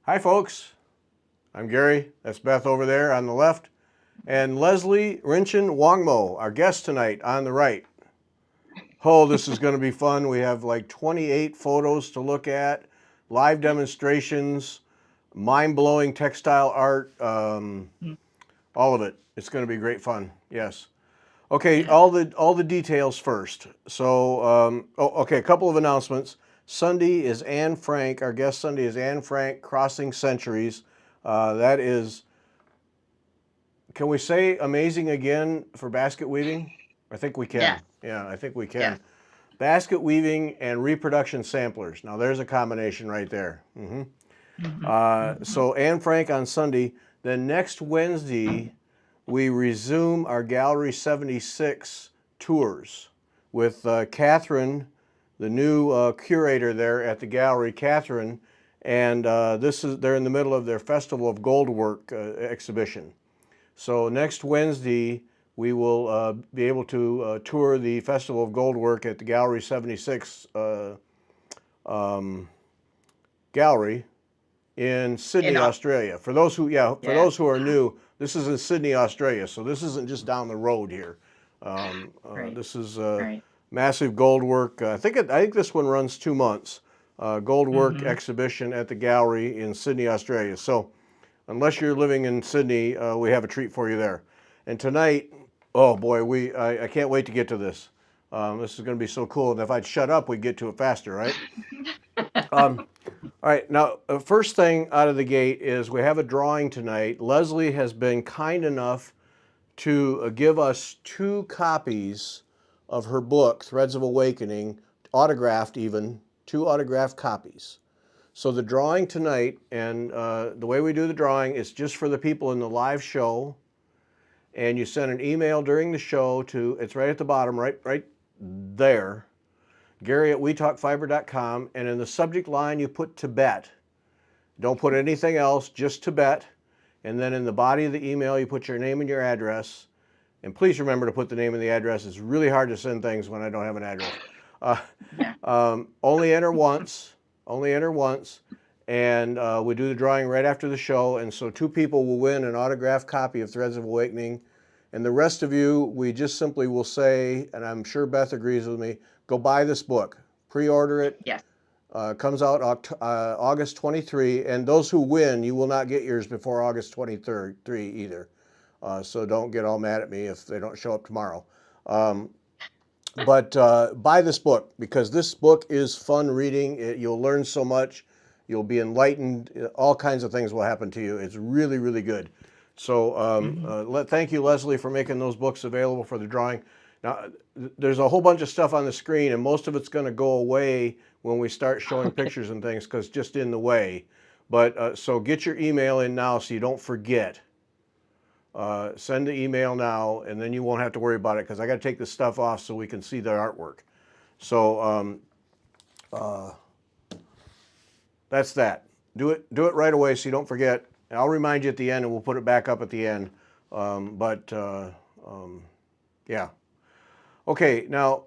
Hi, folks. I'm Gary. That's Beth over there on the left. And Leslie Rinchen-Wongmo, our guest tonight on the right. Oh, this is going to be fun. We have like 28 photos to look at, live demonstrations, mind-blowing textile art, all of it. It's going to be great fun. Yes. Okay, Yeah. all the details first. So, okay, a couple of announcements. Sunday is Anne Frank. Our guest Sunday is Anne Frank, Crossing Centuries. That is, can we say amazing again for basket weaving? I think we Yes. can. Yeah, I think we Yes. can. Basket weaving and reproduction samplers. Now, there's a combination right there. Hmm. So, Anne Frank on Sunday. Then next Wednesday, we resume our Gallery 76 tours with Catherine, the new curator there at the gallery, Catherine, and they're in the middle of their Festival of Goldwork exhibition. So next Wednesday, we will be able to tour the Festival of Goldwork at the Gallery 76 um, gallery in In Sydney, all. Australia. For Yeah. those who are new, this is in Sydney, Australia. So this isn't just down the road here. Right. This is Right. massive gold work. I think this one runs 2 months. Gold work Hmm. exhibition at the gallery in Sydney, Australia. So unless you're living in Sydney, we have a treat for you there. And tonight, oh boy, I can't wait to get to this. This is going to be so cool. And if I'd shut up, we'd get to it faster, right? Um, all right, now, first thing out of the gate is we have a drawing tonight. Leslie has been kind enough to give us 2 copies of her book, Threads of Awakening, autographed even, 2 autographed copies. So the drawing tonight, and the way we do the drawing is just for the people in the live show, and you send an email during the show to, it's right at the bottom, right there, Gary at WeTalkFiber.com, and in the subject line you put Tibet. Don't put anything else, just Tibet. And then in the body of the email, you put your name and your address. And please remember to put the name and the address. It's really hard to send things when I don't have an address. Uh, Yeah. only enter once. Only enter once. And we do the drawing right after the show. And so 2 people will win an autographed copy of Threads of Awakening. And the rest of you, we just simply will say, and I'm sure Beth agrees with me, go buy this book. Pre-order it. Yes. Comes out August 23, and those who win, you will not get yours before August 23 either. So don't get all mad at me if they don't show up tomorrow. Um, but buy this book because this book is fun reading. You'll learn so much. You'll be enlightened. All kinds of things will happen to you. It's really, really good. So Hmm. thank you, Leslie, for making those books available for the drawing. Now, there's a whole bunch of stuff on the screen, and most of it's going to go away when we start showing Okay. pictures and things because just in the way. But so get your email in now so you don't forget. Send the email now, and then you won't have to worry about it because I got to take this stuff off so we can see the artwork. So uh, that's that. Do it right away so you don't forget. And I'll remind you at the end, and we'll put it back up at the end. But um, yeah. Okay, now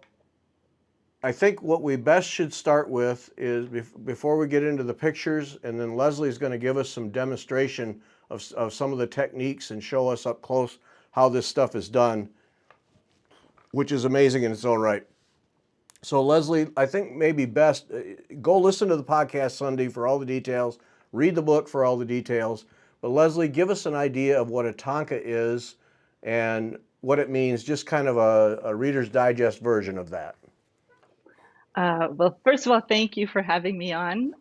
I think what we best should start with is before we get into the pictures, and then Leslie's going to give us some demonstration of some of the techniques and show us up close how this stuff is done, which is amazing in its own right. So, Leslie, I think maybe best go listen to the podcast Sunday for all the details, read the book for all the details. But, Leslie, give us an idea of what a Thangka is and what it means, just kind of a Reader's Digest version of that. Well, first of all, thank you for having me on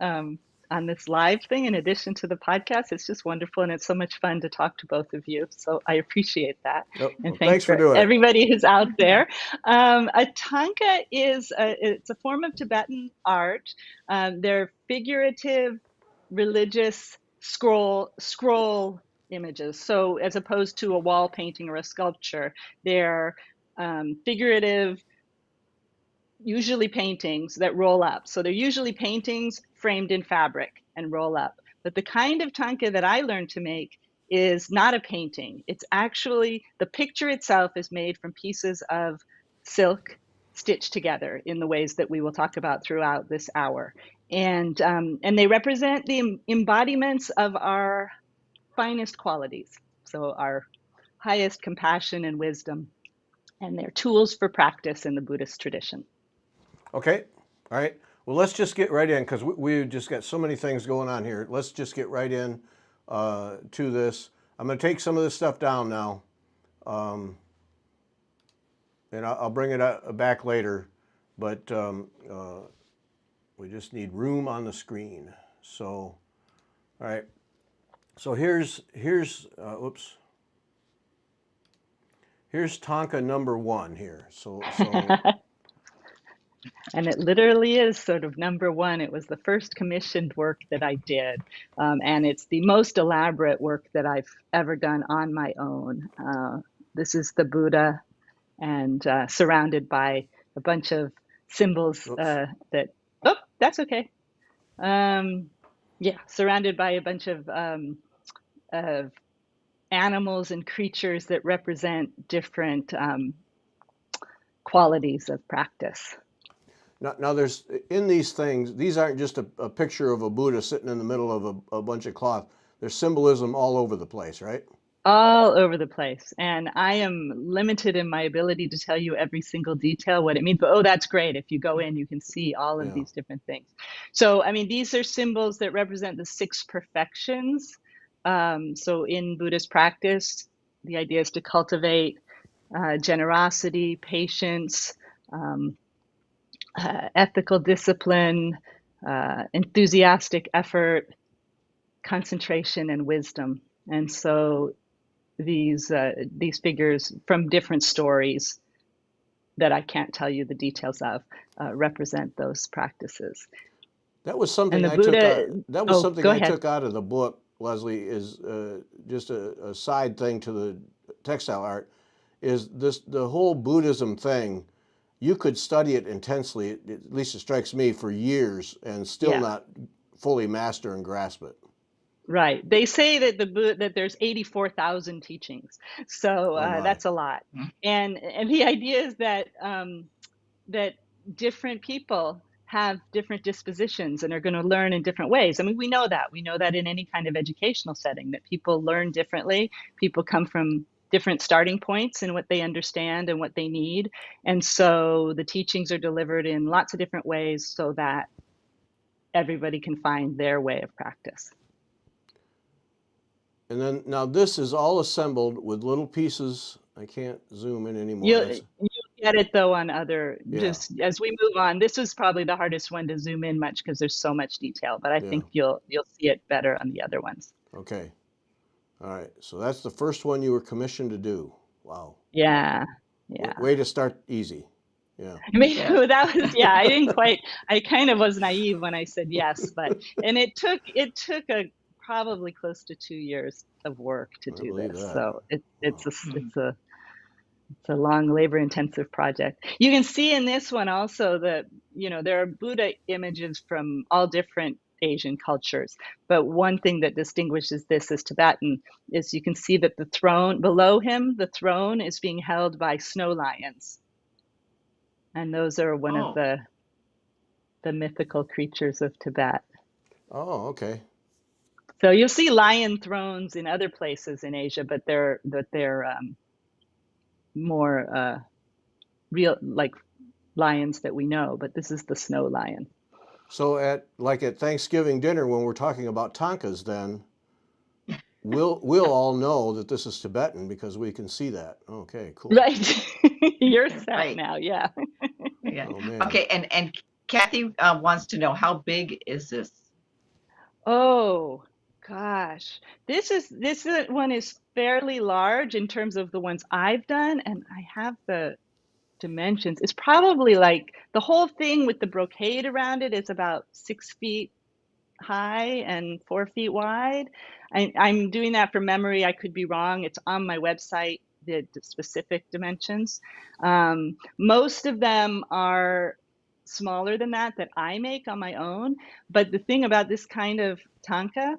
this live thing. In addition to the podcast, it's just wonderful, and it's so much fun to talk to both of you. So I appreciate that, Oh, and well, thanks thanks for for doing it. everybody who's out there. A tanka it's a form of Tibetan art. They're figurative, religious scroll images. So as opposed to a wall painting or a sculpture, they're figurative, usually paintings that roll up. So they're usually paintings framed in fabric and roll up. But the kind of tanka that I learned to make is not a painting. It's actually the picture itself is made from pieces of silk stitched together in the ways that we will talk about throughout this hour. And they represent the embodiments of our finest qualities. So our highest compassion and wisdom, and they're tools for practice in the Buddhist tradition. Okay. All right. Well, let's just get right in because we just got so many things going on here. Let's just get right in to this. I'm going to take some of this stuff down now, and I'll bring it back later. But we just need room on the screen. So, all right. So here's oops. Here's Thangka number 1 here. So And it literally is sort of number 1. It was the first commissioned work that I did. And it's the most elaborate work that I've ever done on my own. This is the Buddha, and surrounded by a bunch of symbols that, oh, that's okay. Yeah, surrounded by a bunch of animals and creatures that represent different qualities of practice. Now there's, in these things, these aren't just a picture of a Buddha sitting in the middle of a bunch of cloth. There's symbolism all over the place, right? All over the place. And I am limited in my ability to tell you every single detail, what it means. But oh, that's great. If you go in, you can see all of these different things. So, I mean, these are symbols that represent the 6 perfections. So in Buddhist practice, the idea is to cultivate generosity, patience, ethical discipline, enthusiastic effort, concentration, and wisdom. And so these figures from different stories that I can't tell you the details of represent those practices. That was something I took out of the book, Leslie, is just a side thing to the textile art, is the whole Buddhism thing. You could study it intensely, at least it strikes me, for years and still not fully master and grasp it. Right. They say that there's 84,000 teachings, so that's a lot. And the idea is that that different people have different dispositions and are going to learn in different ways. I mean, we know that in any kind of educational setting, that people learn differently. People come from different starting points in what they understand and what they need. And so the teachings are delivered in lots of different ways so that everybody can find their way of practice. And then now this is all assembled with little pieces. I can't zoom in anymore. You'll get it though on other, just as we move on. This is probably the hardest one to zoom in much because there's so much detail, but I think you'll see it better on the other ones. Okay. All right. So that's the first one you were commissioned to do. Wow. Yeah. Way to start easy. Yeah. I mean, that was, I didn't quite, I kind of was naive when I said yes, and it took probably close to 2 years of work to do this. So it's a long, labor-intensive project. You can see in this one also that, there are Buddha images from all different Asian cultures. But one thing that distinguishes this as Tibetan is you can see that the throne, below him, the throne is being held by snow lions. And those are one of the mythical creatures of Tibet. Oh, okay. So you'll see lion thrones in other places in Asia, but they're more real, like lions that we know. But this is the snow lion. So at Thanksgiving dinner, when we're talking about thangkas, then we'll all know that this is Tibetan because we can see that. Okay, cool. Right. You're set now. Yeah. Oh, man. Okay, and Kathy wants to know, how big is this? Oh gosh, this one is fairly large in terms of the ones I've done, and I have the dimensions. It's probably like the whole thing with the brocade around it is about 6 feet high and 4 feet wide. I'm doing that from memory. I could be wrong. It's on my website, the specific dimensions. Most of them are smaller than that I make on my own. But the thing about this kind of thangka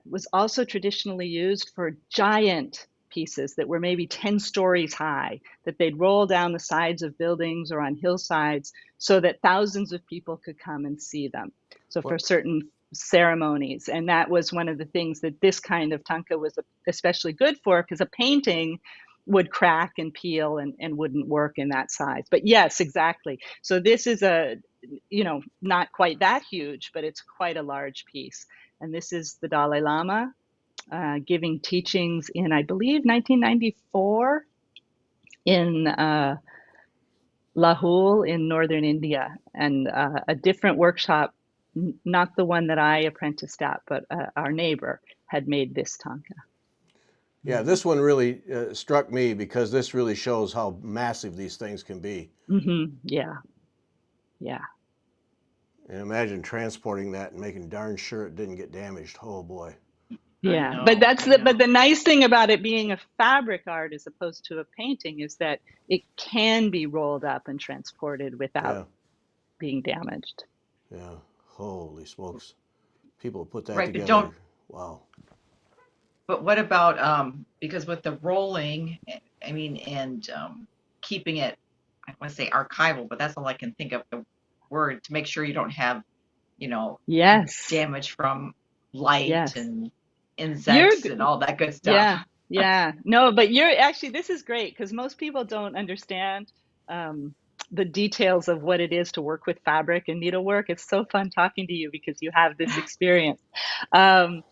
was also traditionally used for giant pieces that were maybe 10 stories high, that they'd roll down the sides of buildings or on hillsides so that thousands of people could come and see them. So for certain ceremonies. And that was one of the things that this kind of thangka was especially good for, because a painting would crack and peel and wouldn't work in that size. But yes, exactly. So this is not quite that huge, but it's quite a large piece. And this is the Dalai Lama giving teachings in, I believe, 1994 in Lahore in northern India, and a different workshop, not the one that I apprenticed at, but our neighbor had made this thangka. Yeah, this one really struck me because this really shows how massive these things can be. Mm-hmm. Yeah. And imagine transporting that and making darn sure it didn't get damaged. Oh boy. Yeah, but the nice thing about it being a fabric art as opposed to a painting is that it can be rolled up and transported without being damaged. Yeah. Holy smokes. People put that right, together. Wow. But what about because with the rolling, I mean, and keeping it, I want to say archival, but that's all I can think of the word, to make sure you don't have, damage from light and insects and all that good stuff. Yeah. No, but this is great, because most people don't understand the details of what it is to work with fabric and needlework. It's so fun talking to you because you have this experience. The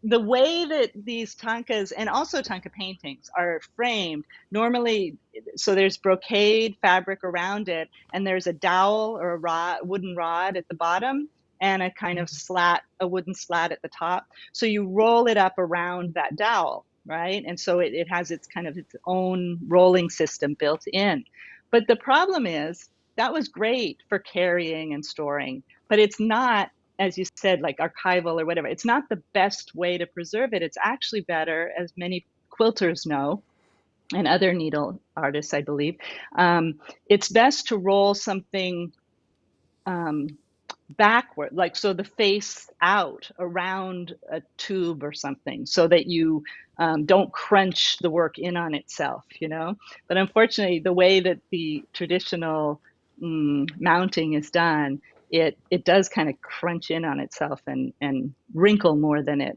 way that these thangkas and also thangka paintings are framed normally, so there's brocade fabric around it, and there's a dowel or a wooden rod at the bottom, and a kind of a wooden slat at the top. So you roll it up around that dowel, right? And so it has its kind of its own rolling system built in. But the problem is that was great for carrying and storing, but it's not, as you said, like archival or whatever. It's not the best way to preserve it. It's actually better, as many quilters know, and other needle artists, I believe, it's best to roll something backward, like so the face out around a tube or something, so that you don't crunch the work in on itself, But unfortunately, the way that the traditional mounting is done, it does kind of crunch in on itself and wrinkle more than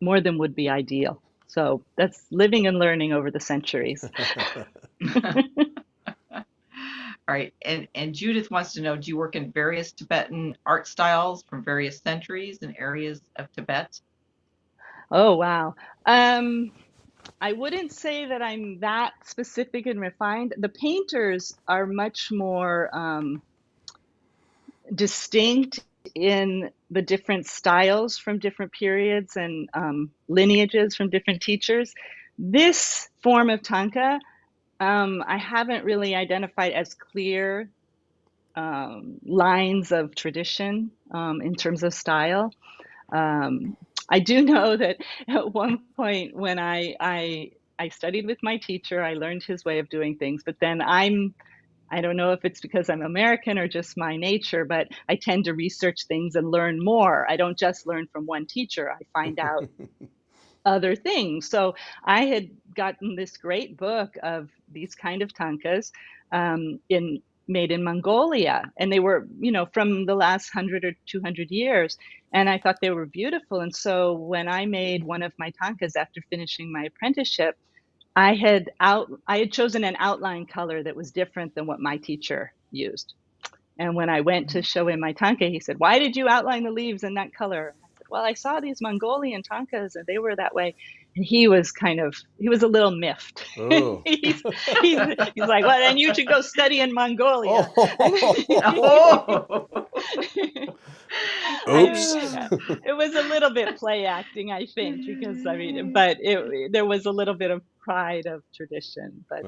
would be ideal. So that's living and learning over the centuries. All right, and Judith wants to know, do you work in various Tibetan art styles from various centuries and areas of Tibet? Oh, wow. I wouldn't say that I'm that specific and refined. The painters are much more distinct in the different styles from different periods and lineages from different teachers. This form of thangka, I haven't really identified as clear lines of tradition in terms of style. I do know that at one point when I studied with my teacher, I learned his way of doing things, but then I don't know if it's because I'm American or just my nature, but I tend to research things and learn more. I don't just learn from one teacher. I find out other things. So I had gotten this great book of these kind of thangkas made in Mongolia, and they were, from the last 100 or 200 years, and I thought they were beautiful. And so when I made one of my thangkas after finishing my apprenticeship, I had chosen an outline color that was different than what my teacher used. And when I went to show him my thangka, he said, "Why did you outline the leaves in that color?" And I said, "Well, I saw these Mongolian thangkas and they were that way." And he was a little miffed. Oh. he's like, "Well, then you should go study in Mongolia." Oops. It was a little bit play acting, I think, because but there was a little bit of pride of tradition. But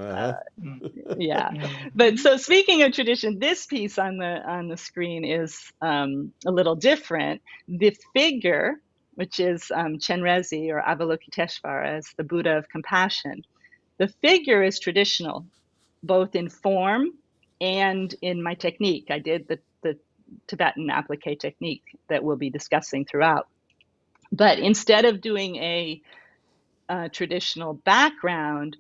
yeah. But so speaking of tradition, this piece on the screen is a little different. The figure, which is Chenrezi or Avalokiteshvara, as the Buddha of compassion, the figure is traditional, both in form and in my technique. I did the Tibetan applique technique that we'll be discussing throughout. But instead of doing a traditional background,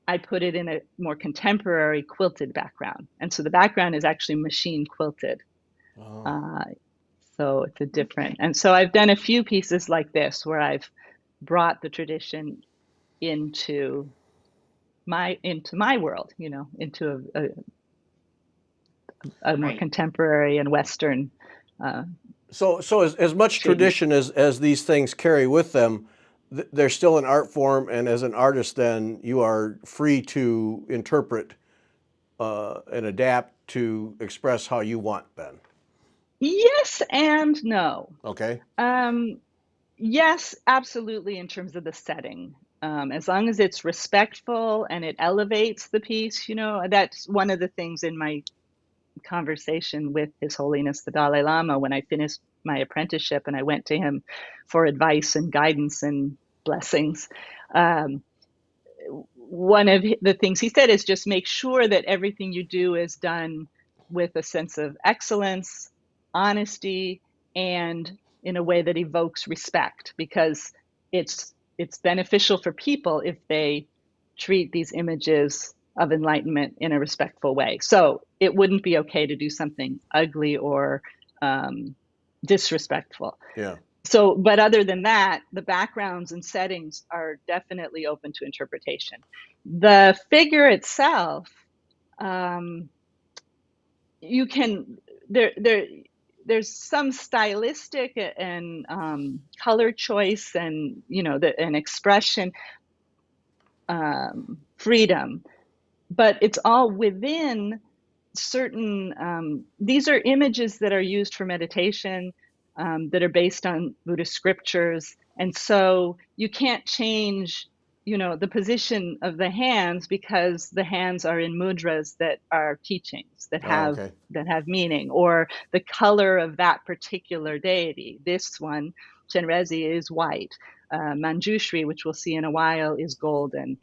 I put it in a more contemporary quilted background. And so the background is actually machine quilted. Oh. Uh, so it's a different, and so I've done a few pieces like this where I've brought the tradition into my world, into a more Right. contemporary and Western. Uh, So as much Change. tradition as these things carry with them, they're still an art form, and as an artist, then you are free to interpret and adapt to express how you want. Then, Yes and no. okay, Um, yes, absolutely, in terms of the setting. As long as it's respectful and it elevates the piece, that's one of the things in my conversation with His Holiness the Dalai Lama when I finished my apprenticeship and I went to him for advice and guidance and blessings. Um, One of the things he said is just make sure that everything you do is done with a sense of excellence, honesty, and in a way that evokes respect, because it's beneficial for people if they treat these images of enlightenment in a respectful way. So it wouldn't be okay to do something ugly or disrespectful. yeah, So, but other than that, the backgrounds and settings are definitely open to interpretation. The figure itself, um, you can there's some stylistic and color choice and an expression freedom, but it's all within certain. These are images that are used for meditation, that are based on Buddhist scriptures, and so you can't change, the position of the hands, because the hands are in mudras that are teachings that oh, have okay, meaning, or the color of that particular deity. This one, Chenrezi, is white. Manjushri, which we'll see in a while, is golden.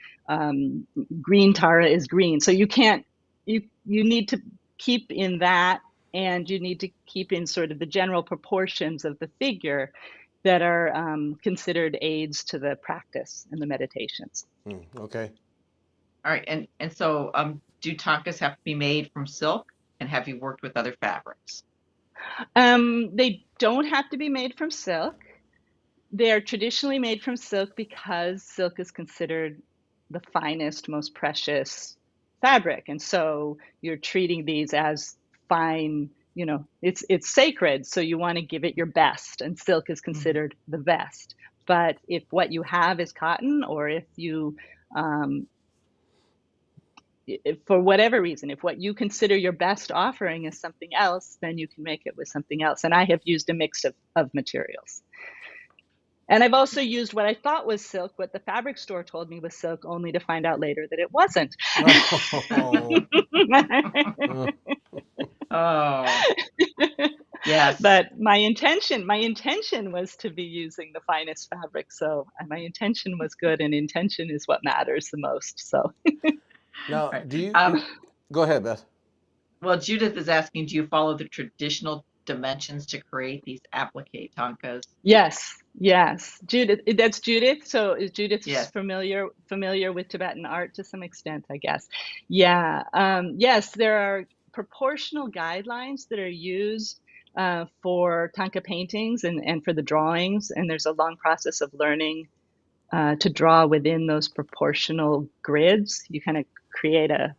Green Tara is green. So you can't you need to keep in that, and you need to keep in sort of the general proportions of the figure that are considered aids to the practice and the meditations. okay. All right. And so do thangkas have to be made from silk? And have you worked with other fabrics? They don't have to be made from silk. They're traditionally made from silk because silk is considered the finest, most precious fabric. And so you're treating these as fine, it's sacred. So you want to give it your best, and silk is Mhm. considered the best. But if what you have is cotton, or if um, for whatever reason, if what you consider your best offering is something else, then you can make it with something else. And I have used a mix of materials. And I've also used what I thought was silk, what the fabric store told me was silk, only to find out later that it wasn't. Oh, uh, Oh, yes. But my intention was to be using the finest fabric. So my intention was good, and intention is what matters the most. So now, Right. do you go ahead, Beth? Well, Judith is asking, do you follow the traditional dimensions to create these applique thangkas? yes, Judith. That's Judith. So is Judith Yes. familiar with Tibetan art to some extent, I guess? Yeah. Yes, there are proportional guidelines that are used for Thangka paintings and for the drawings, and there's a long process of learning to draw within those proportional grids. You kind of create a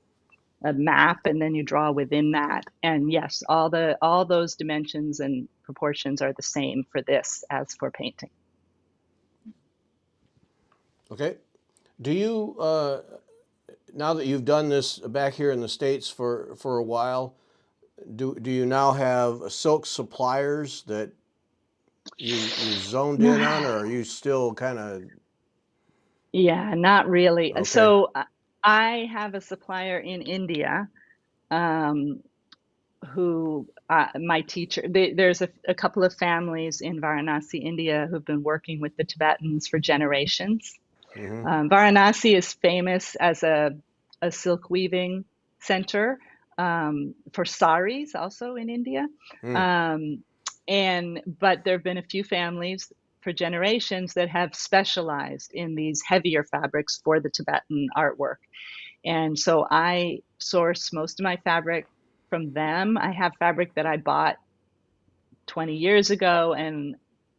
map, and then you draw within that. And yes, all those dimensions and proportions are the same for this as for painting. Okay. Do you now that you've done this back here in the States for a while, do you now have silk suppliers that you zoned in on, or are you still kind of Yeah, not really. okay? So I have a supplier in India, um, who my teacher. There's a couple of families in Varanasi, India, who've been working with the Tibetans for generations. Mm-hmm. Varanasi is famous as a silk weaving center, for saris, also in India. Mm. Um, but there have been a few families for generations that have specialized in these heavier fabrics for the Tibetan artwork. And so I source most of my fabric from them. I have fabric that I bought 20 years ago, and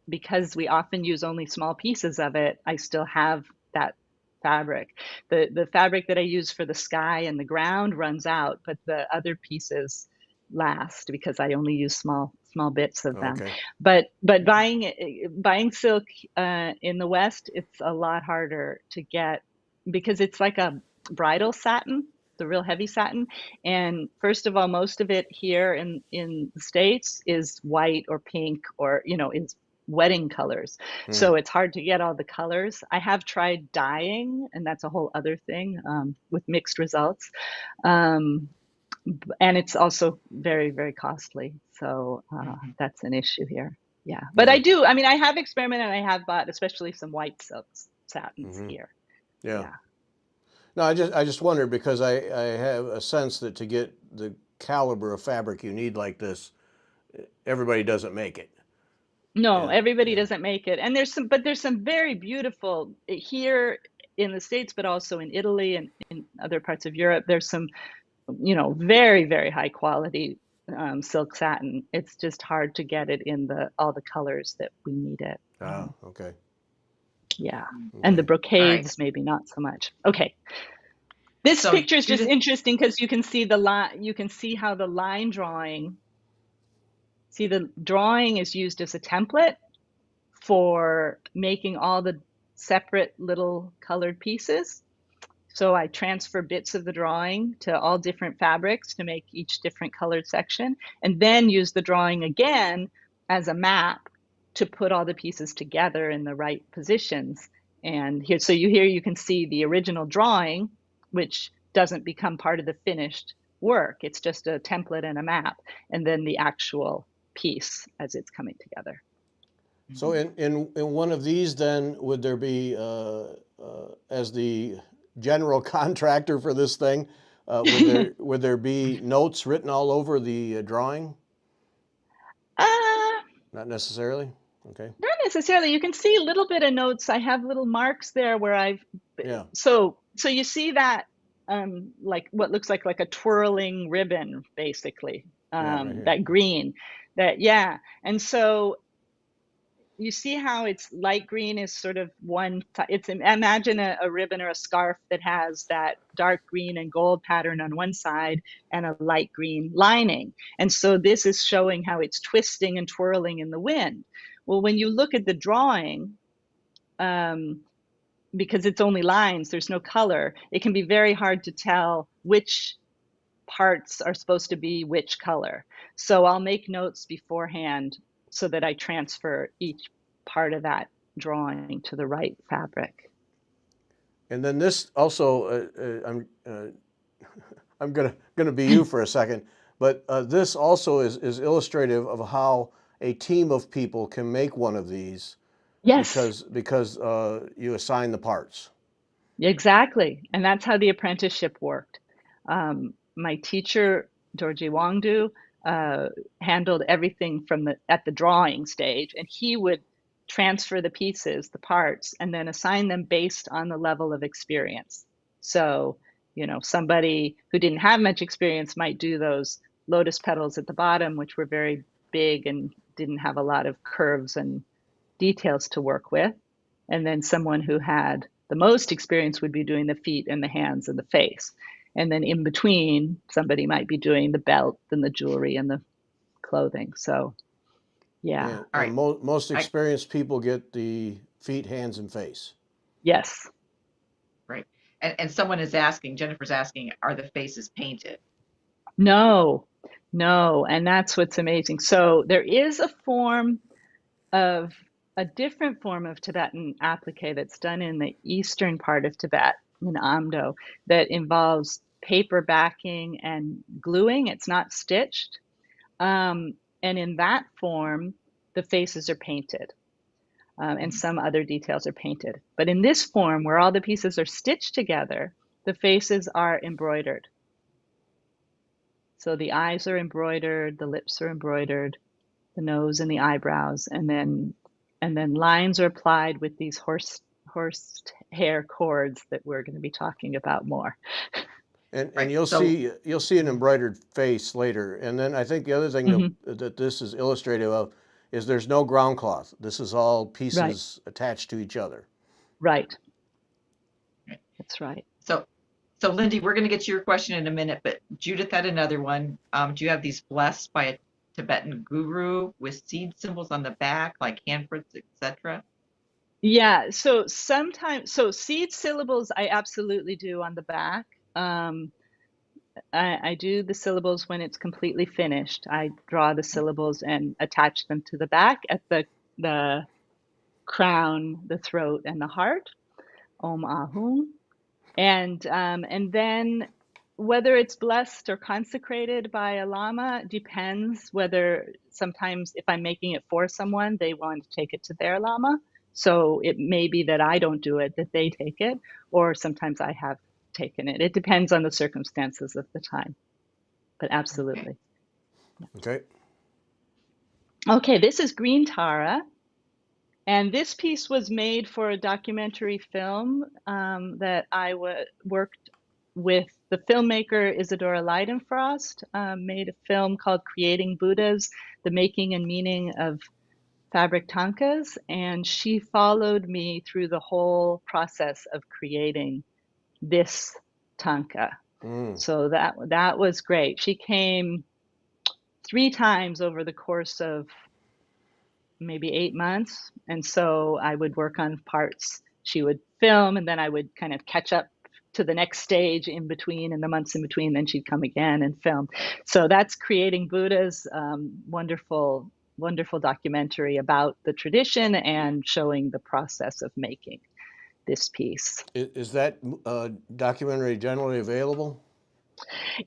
because we often use only small pieces of it, I still have that fabric. The fabric that I use for the sky and the ground runs out, but the other pieces last because I only use small bits of them. Okay. But buying silk in the West, it's a lot harder to get because it's like a bridal satin, the real heavy satin. And first of all, most of it here in the States is white or pink or, is wedding colors. So it's hard to get all the colors. I have tried dyeing, and that's a whole other thing with mixed results. Um, and it's also very, very costly. So that's an issue here. Yeah. But Yeah. I have experimented and I have bought especially some white silks, satins here. Yeah. Yeah. No, I just wondered because I have a sense that to get the caliber of fabric you need like this, everybody doesn't make it. No, And everybody yeah. doesn't make it. And there's some very beautiful here in the States, but also in Italy and in other parts of Europe. There's some, very, very high quality silk satin. It's just hard to get it in all the colors that we need it. Okay. Yeah. And the Okay. All right. brocades, maybe not so much. Okay. This So picture is just Judith, interesting because you can see the line, you can see how the line drawing, the drawing is used as a template for making all the separate little colored pieces. So I transfer bits of the drawing to all different fabrics to make each different colored section, and then use the drawing again as a map to put all the pieces together in the right positions. And here, here you can see the original drawing, which doesn't become part of the finished work. It's just a template and a map, and then the actual piece as it's coming together. So in one of these, then, would there be, as the general contractor for this thing, would there be notes written all over the drawing? Uh, Not necessarily. Okay. Not necessarily. You can see a little bit of notes. I have little marks there where Yeah. so you see that like what looks like a twirling ribbon, basically. Yeah. Right here. That green, yeah. And so you see how it's light green is sort of imagine a ribbon or a scarf that has that dark green and gold pattern on one side and a light green lining. And so this is showing how it's twisting and twirling in the wind. Well, when you look at the drawing, because it's only lines, there's no color, it can be very hard to tell which parts are supposed to be which color. So I'll make notes beforehand so that I transfer each part of that drawing to the right fabric. And then this also, I'm gonna be you for a second, but this also is illustrative of how a team of people can make one of these. Yes. Because you assign the parts. Exactly. And that's how the apprenticeship worked. My teacher, Dorji Wongdu, handled everything at the drawing stage, and he would transfer the pieces, the parts, and then assign them based on the level of experience. So, somebody who didn't have much experience might do those lotus petals at the bottom, which were very big and didn't have a lot of curves and details to work with. And then someone who had the most experience would be doing the feet and the hands and the face. And then in between, somebody might be doing the belt and the jewelry and the clothing. So, yeah. And, all right. most experienced people get the feet, hands, and face. Yes. Right. And someone is asking, Jennifer's asking, are the faces painted? No. And that's what's amazing. So there is a different form of Tibetan applique that's done in the eastern part of Tibet, in Amdo, that involves paper backing and gluing. It's not stitched. And in that form, the faces are painted. And some other details are painted. But in this form, where all the pieces are stitched together, the faces are embroidered. So the eyes are embroidered, the lips are embroidered, the nose and the eyebrows, and then and then lines are applied with these horsehair cords that we're going to be talking about more. And Right. you'll So see an embroidered face later. And then I think the other thing Hmm. that this is illustrative of is there's no ground cloth. This is all Right, pieces attached to each other. right. right. That's right. So Lindy, we're going to get to your question in a minute, but Judith had another one. Do you have these blessed by a Tibetan guru with seed symbols on the back, like handprints, etc.? Yeah, so sometimes, so seed syllables I absolutely do on the back. I do the syllables when it's completely finished. I draw the syllables and attach them to the back at the crown, the throat, and the heart. Om Ahum. And then whether it's blessed or consecrated by a lama depends whether sometimes if I'm making it for someone, they want to take it to their lama. So it may be that I don't do it, that they take it, or sometimes I have taken it. It depends on the circumstances of the time, but Okay. absolutely. Okay. Okay, this is Green Tara. And this piece was made for a documentary film that I worked with. The filmmaker Isadora Leidenfrost made a film called Creating Buddhas, The Making and Meaning of Fabric Thangkas. And she followed me through the whole process of creating this thangka. Mm. So that was great. She came 3 times over the course of maybe 8 months. And so I would work on parts. She would film, and then I would kind of catch up to the next stage in between, in the months in between. Then she'd come again and film. So that's Creating Buddhas, wonderful, wonderful documentary about the tradition and showing the process of making this piece. Is that documentary generally available?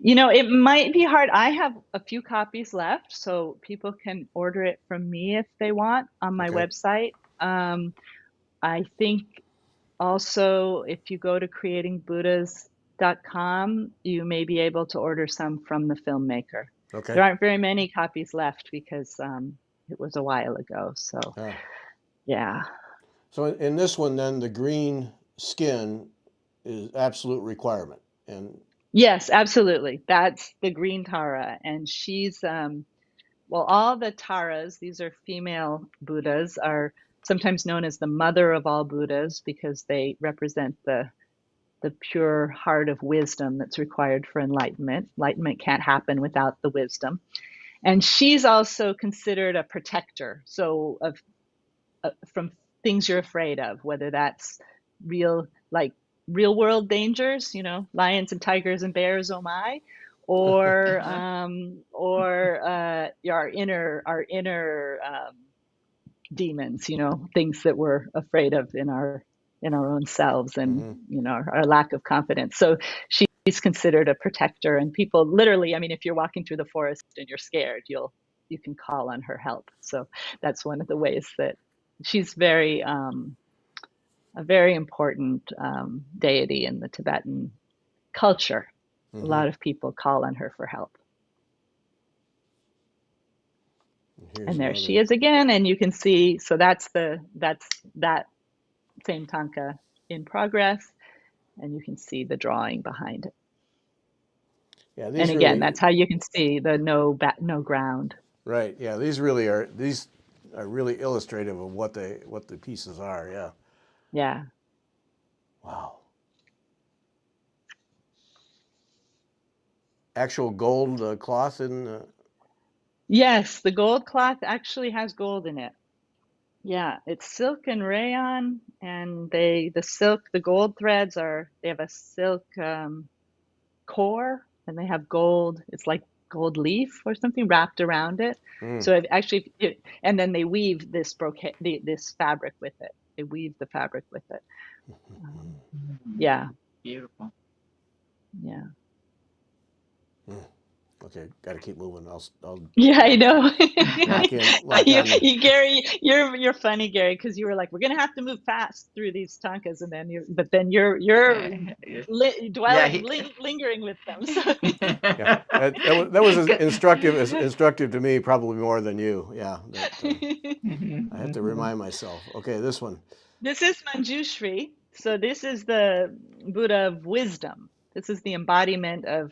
It might be hard. I have a few copies left, so people can order it from me if they want on my Okay. website. I think also if you go to creatingbuddhas.com, you may be able to order some from the filmmaker. Okay. There aren't very many copies left because it was a while ago. So, Ah. yeah. So in this one, then the green skin is absolute requirement. And Yes, absolutely. That's the green Tara. And she's, well, all the Taras, these are female Buddhas, are sometimes known as the mother of all Buddhas because they represent the pure heart of wisdom that's required for enlightenment. Enlightenment can't happen without the wisdom. And she's also considered a protector, so from things you're afraid of, whether that's real, like real world dangers, lions and tigers and bears, oh my, or Uh-huh. our inner demons, things that we're afraid of in our own selves, and Mhm. our lack of confidence. So she's considered a protector, and people literally, I mean, if you're walking through the forest and you're scared, you can call on her help. So that's one of the ways that she's a very important deity in the Tibetan culture. A Mhm. lot of people call on her for help. Here's And there she another. is again, and you can see, so that's that same Thangka in progress, and you can see the drawing behind it. Yeah, And these again, really, that's how you can see the no ground. right. Yeah, these are really illustrative of what the pieces are. Yeah. Yeah. Wow. Actual gold cloth in. Yes, the gold cloth actually has gold in it. Yeah, it's silk and rayon, and the gold threads they have a silk core, and they have gold. It's like gold leaf or something wrapped around it. Mm. So and then they weave this brocade, this fabric with it. They weave the fabric with it. Mhm. Yeah, Beautiful. yeah. Mm. Okay, got to keep moving. I'll Yeah, I know. lock on the. Gary, you're funny, Gary, because you were like, we're gonna have to move fast through these tankas, and then you're Yeah, dwelling, lingering with them. So. Yeah, that was as instructive to me, probably more than you. Yeah, I have to remind myself. Okay, this one. This is Manjushri. So this is the Buddha of wisdom. This is the embodiment of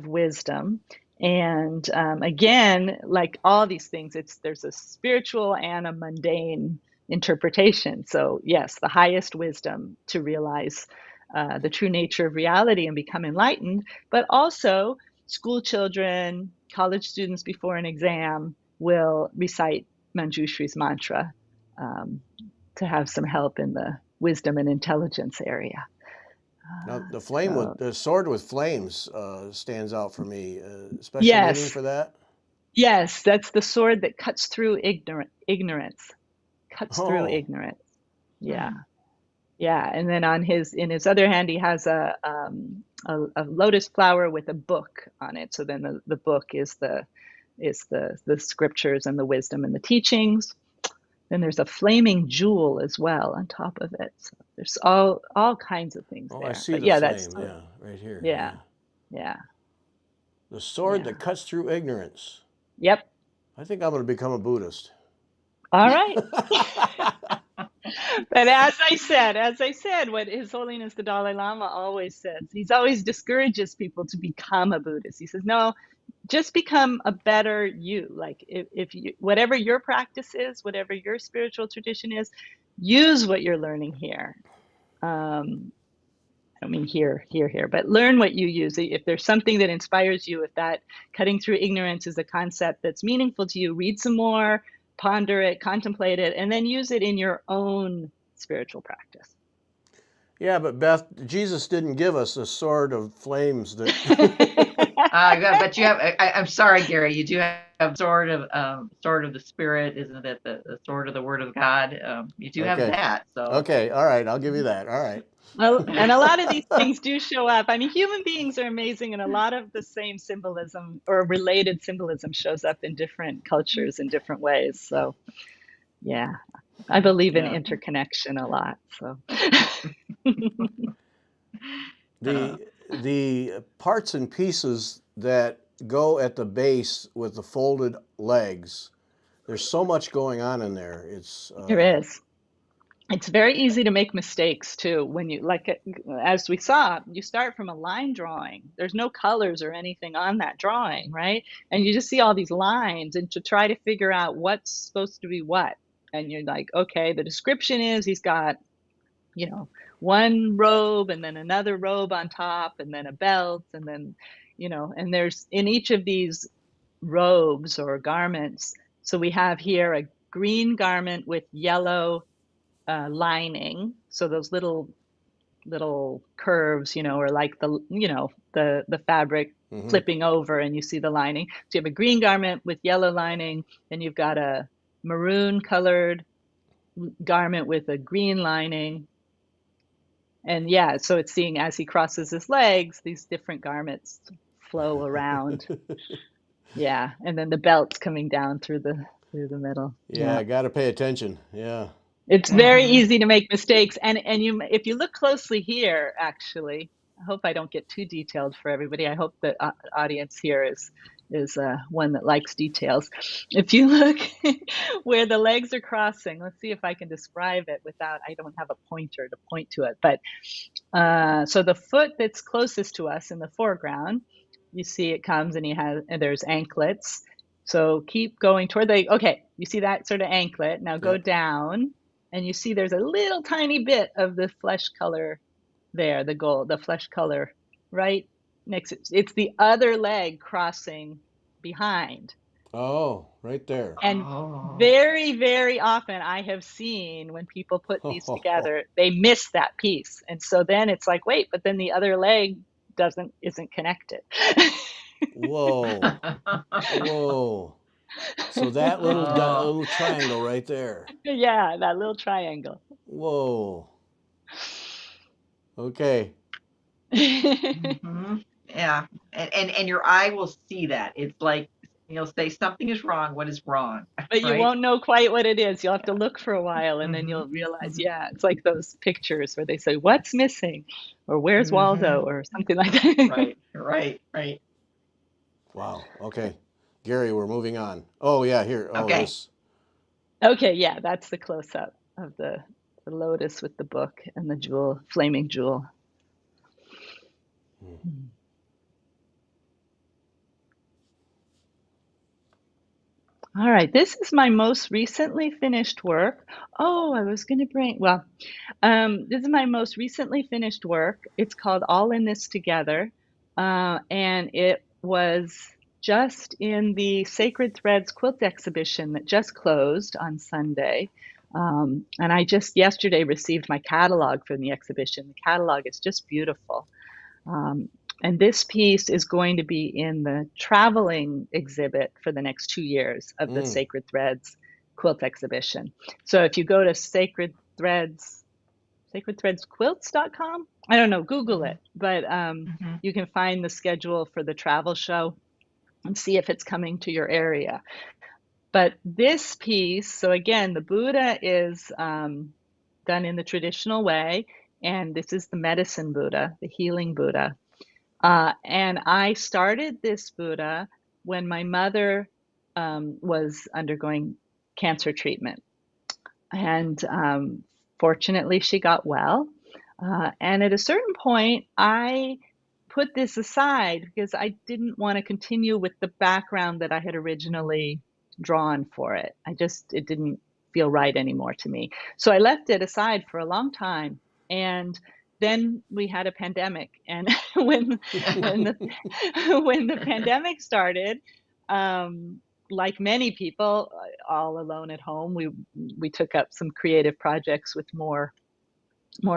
wisdom. And again, like all these things, there's a spiritual and a mundane interpretation. So yes, the highest wisdom to realize the true nature of reality and become enlightened, but also school children, college students before an exam will recite Manjushri's mantra. Um, to have some help in the wisdom and intelligence area. Now, So, the sword with flames stands out for me. Special meaning yes, for that? yes, that's the sword that cuts through ignorance, cuts through Oh, ignorance. Yeah, yeah. And then in his other hand, he has a lotus flower with a book on it. So then the book is the scriptures and the wisdom and the teachings. Then there's a flaming jewel as well on top of it. So there's all kinds of things oh, I there. see But the yeah, that's flame. Yeah, right here. yeah, Yeah, yeah, the sword yeah. that cuts through ignorance. Yep. I think I'm going to become a Buddhist. All right. But as I said, what His Holiness the Dalai Lama always says, he's always discourages people to become a Buddhist. He says, no, just become a better you. Like if you, whatever your practice is, whatever your spiritual tradition is, use what you're learning here. I don't mean here, but learn what you use. If there's something that inspires you, if that cutting through ignorance is a concept that's meaningful to you, read some more, ponder it, contemplate it, and then use it in your own spiritual practice. Yeah, but Beth, Jesus didn't give us a sword of flames that. but you have. I'm sorry, Gary. You do have sword of the spirit, isn't it? The sword of the Word of God. You do have Okay. that. So Okay. All right. I'll give you that. All right. Well, and a lot of these things do show up. I mean, human beings are amazing, and a lot of the same symbolism or related symbolism shows up in different cultures in different ways. So, yeah, I believe in yeah. interconnection a lot. So. Uh, The parts and pieces that go at the base with the folded legs. There's so much going on in there. It's There is. It's very easy to make mistakes too when you as we saw, you start from a line drawing. There's no colors or anything on that drawing, right? And you just see all these lines and to try to figure out what's supposed to be what. And you're like, okay, the description is he's got, one robe and then another robe on top and then a belt and then, and there's in each of these robes or garments. So we have here a green garment with yellow lining. So those little curves, are like the fabric mhm. flipping over, and you see the lining. So you have a green garment with yellow lining, then you've got a maroon colored garment with a green lining. And yeah, so it's seeing as he crosses his legs, these different garments flow around. Yeah, and then the belt's coming down through the middle. Yeah, Yeah. I got to pay attention. Yeah. It's very mhm. easy to make mistakes. And if you look closely here, actually, I hope I don't get too detailed for everybody. I hope the audience here is one that likes details. If you look where the legs are crossing, let's see if I can describe it without, I don't have a pointer to point to it. But so the foot that's closest to us in the foreground, you see it comes and there's anklets. So keep going toward okay, you see that sort of anklet. Now go Yep. down and you see there's a little tiny bit of the flesh color there, the flesh color right next. It's the other leg crossing behind. Oh, right there. And Oh. very, very often I have seen when people put these together, they miss that piece. And so then it's like, wait, but then the other leg isn't connected. Whoa. Whoa. So that oh. little triangle right there. Yeah, that little triangle. Whoa. Okay. Mhm. Yeah, and your eye will see that. It's like you'll say something is wrong. What is wrong, But you right? won't know quite what it is. You'll have to look for a while and then Mm-hmm. you'll realize, Mm-hmm. yeah, it's like those pictures where they say, "What's missing?" or "Where's Mm-hmm. Waldo?" or something like that. Right, right, right. Wow. Okay. Gary, we're moving on. Oh, yeah, here. Oh, Okay. this. Okay, yeah, that's the close up of the lotus with the book and the jewel, flaming jewel. Hmm. All right, this is my most recently finished work. Oh, I was going to bring, well, this is my most recently finished work. It's called All in This Together, and it was just in the Sacred Threads quilt exhibition that just closed on Sunday. And I just yesterday received my catalog from the exhibition. The catalog is just beautiful. Um, and this piece is going to be in the traveling exhibit for the next 2 years of the Mm. Sacred Threads quilt exhibition. So if you go to sacredthreadsquilts.com, I don't know, Google Mm-hmm. it, but Mm-hmm. you can find the schedule for the travel show and see if it's coming to your area. But this piece, so again, the Buddha is done in the traditional way, and this is the medicine Buddha, the healing Buddha. And I started this Buddha when my mother was undergoing cancer treatment. And fortunately, she got well. And at a certain point, I put this aside because I didn't want to continue with the background that I had originally drawn for it. It didn't feel right anymore to me. So I left it aside for a long time. And then we had a pandemic. And when, when the, when the pandemic started, um, like many people, all alone at home, we took up some creative projects with more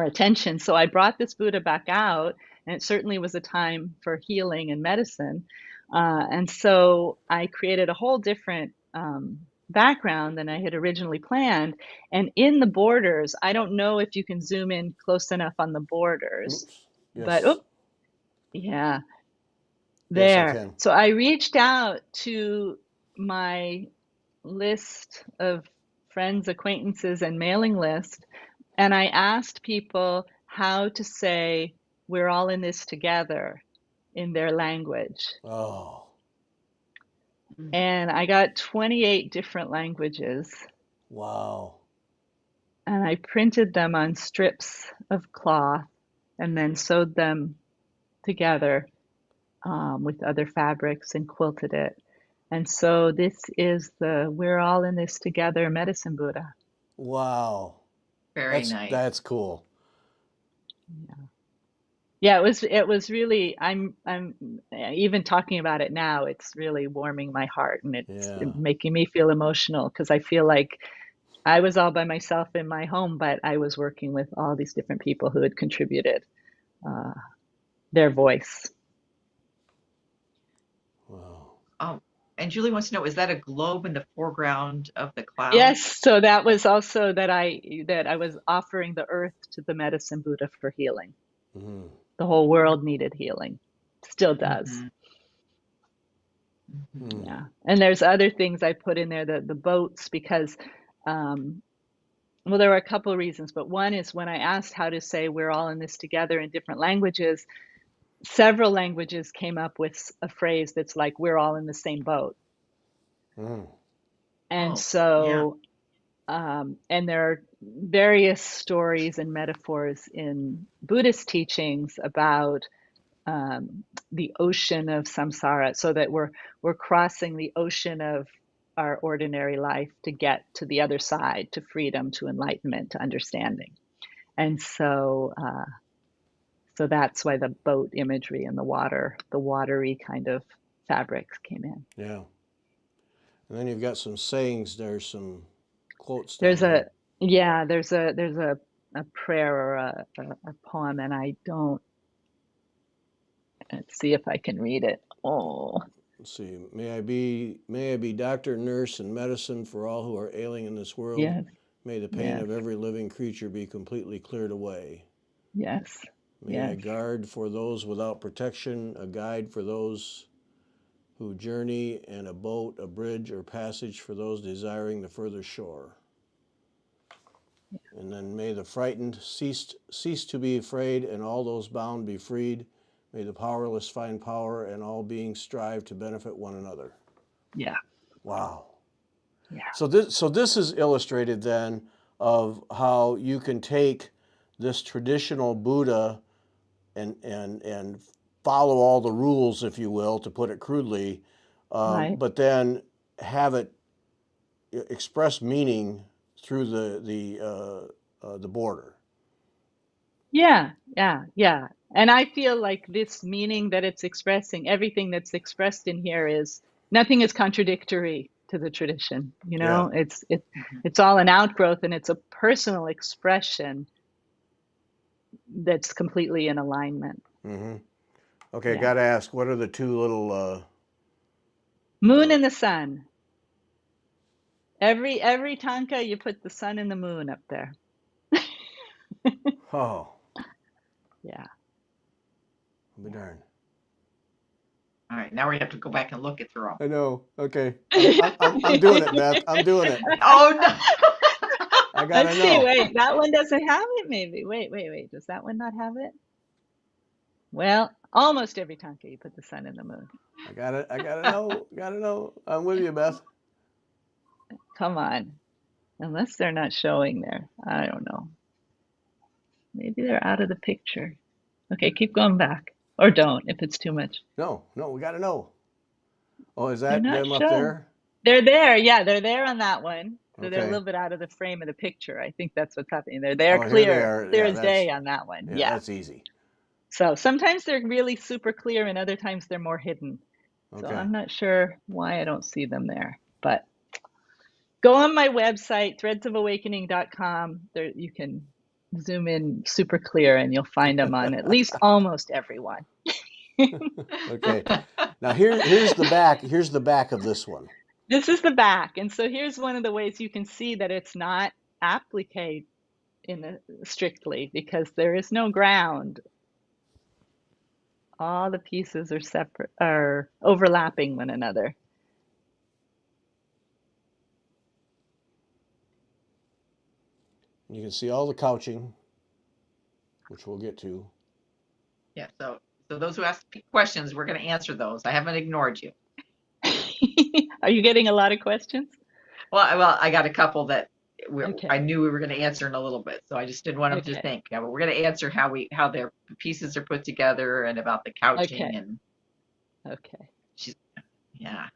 attention. So I brought this Buddha back out, and it certainly was a time for healing and medicine. And so I created a whole different background than I had originally planned. And in the borders, I don't know if you can zoom in close enough on the borders, Oops. but Yes. oh, yeah, Yes, I there. can. So I reached out to my list of friends, acquaintances, and mailing list, and I asked people how to say, "We're all in this together," in their language. Oh, And I got 28 different languages, wow. and I printed them on strips of cloth and then sewed them together with other fabrics and quilted it. And so this is the We're All in This Together medicine Buddha. Wow. Very That's nice. that's cool. Yeah, it was really I'm even talking about it now, it's really warming my heart and it's Yeah. making me feel emotional because I feel like I was all by myself in my home, but I was working with all these different people who had contributed uh, their voice. Wow. Oh, and Julie wants to know, is that a globe in the foreground of the clouds? Yes, so that was also that I was offering the earth to the medicine Buddha for healing. Mm-hmm. The whole world needed healing. Still does. Mm-hmm. Mm-hmm. Mm. Yeah. And there's other things I put in there, the boats, because um, well, there were a couple of reasons, but one is when I asked how to say we're all in this together in different languages, several languages came up with a phrase that's like, we're all in the same boat. Mm. And Oh, yeah. so, and there are various stories and metaphors in Buddhist teachings about the ocean of samsara, so that we're crossing the ocean of our ordinary life to get to the other side, to freedom, to enlightenment, to understanding. And so that's why the boat imagery and the water, the watery kind of fabrics came in. Yeah. And then you've got some sayings there, some quotes There's down a here. yeah, there's a prayer or a poem, and I don't. Let's see if I can read it. Oh, Let's see. May I be doctor, nurse, and medicine for all who are ailing in this world. yes, May the pain yes, of every living creature be completely cleared away. yes. May I Yes. guard for those without protection, a guide for those who journey, and a boat, a bridge, or passage for those desiring the further shore. And then may the frightened cease to be afraid, and all those bound be freed. May the powerless find power, and all beings strive to benefit one another. Yeah. Wow. Yeah. So this is illustrated then of how you can take this traditional Buddha and follow all the rules, if you will, to put it crudely, Right. but then have it express meaning through the border. Yeah. Yeah. Yeah. And I feel like this meaning that it's expressing, everything that's expressed in here is nothing is contradictory to the tradition. You Yeah. know, it's all an outgrowth, and it's a personal expression that's completely in alignment. Mm-hmm. Okay, Yeah. got to ask, what are the two little? Moon and the sun. Every tanka, you put the sun and the moon up there. Oh, Yeah. I'll be darned. All right, now we have to go back and look it through. I know. Okay, I'm doing it, Beth. I'm doing it. Oh no! I gotta Let's see. know. Wait, that one doesn't have it. Maybe. Wait. Does that one not have it? Well, almost every tanka you put the sun and the moon. I gotta know. Gotta know. I'm with you, Beth. Come on. Unless they're not showing there. I don't know. Maybe they're out of the picture. Okay, keep going back. Or don't if it's too much. No, we gotta know. Oh, is They're that not them up showing. there? They're there. Yeah, they're there on that one. So they're a Okay. little bit out of the frame of the picture. I think that's what's happening. They're there Oh, here clear, they are. clear Yeah, as day on that one. Yeah, Yeah. that's easy. So sometimes they're really super clear, and other times they're more hidden. So Okay. I'm not sure why I don't see them there. But go on my website, threadsofawakening.com. There you can zoom in super clear, and you'll find them on at least almost everyone. Okay. Now here's the back. Here's the back of this one. This is the back. And so here's one of the ways you can see that it's not applique strictly, because there is no ground. All the pieces are separate, are overlapping one another. You can see all the couching, which we'll get to. Yeah. So those who ask questions, we're going to answer those. I haven't ignored you. Are you getting a lot of questions? Well, I got a couple that Okay. I knew we were going to answer in a little bit, so I just didn't want them to Okay. think. Yeah, but we're going to answer how their pieces are put together and about the couching Okay. and Okay. yeah.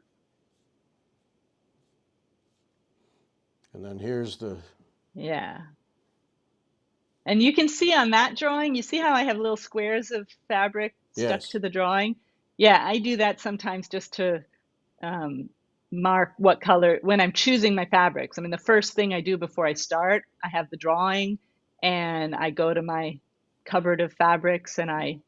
And then here's the. Yeah. And you can see on that drawing, you see how I have little squares of fabric stuck Yes. to the drawing? Yeah, I do that sometimes just to mark what color when I'm choosing my fabrics. I mean, the first thing I do before I start, I have the drawing, and I go to my cupboard of fabrics and I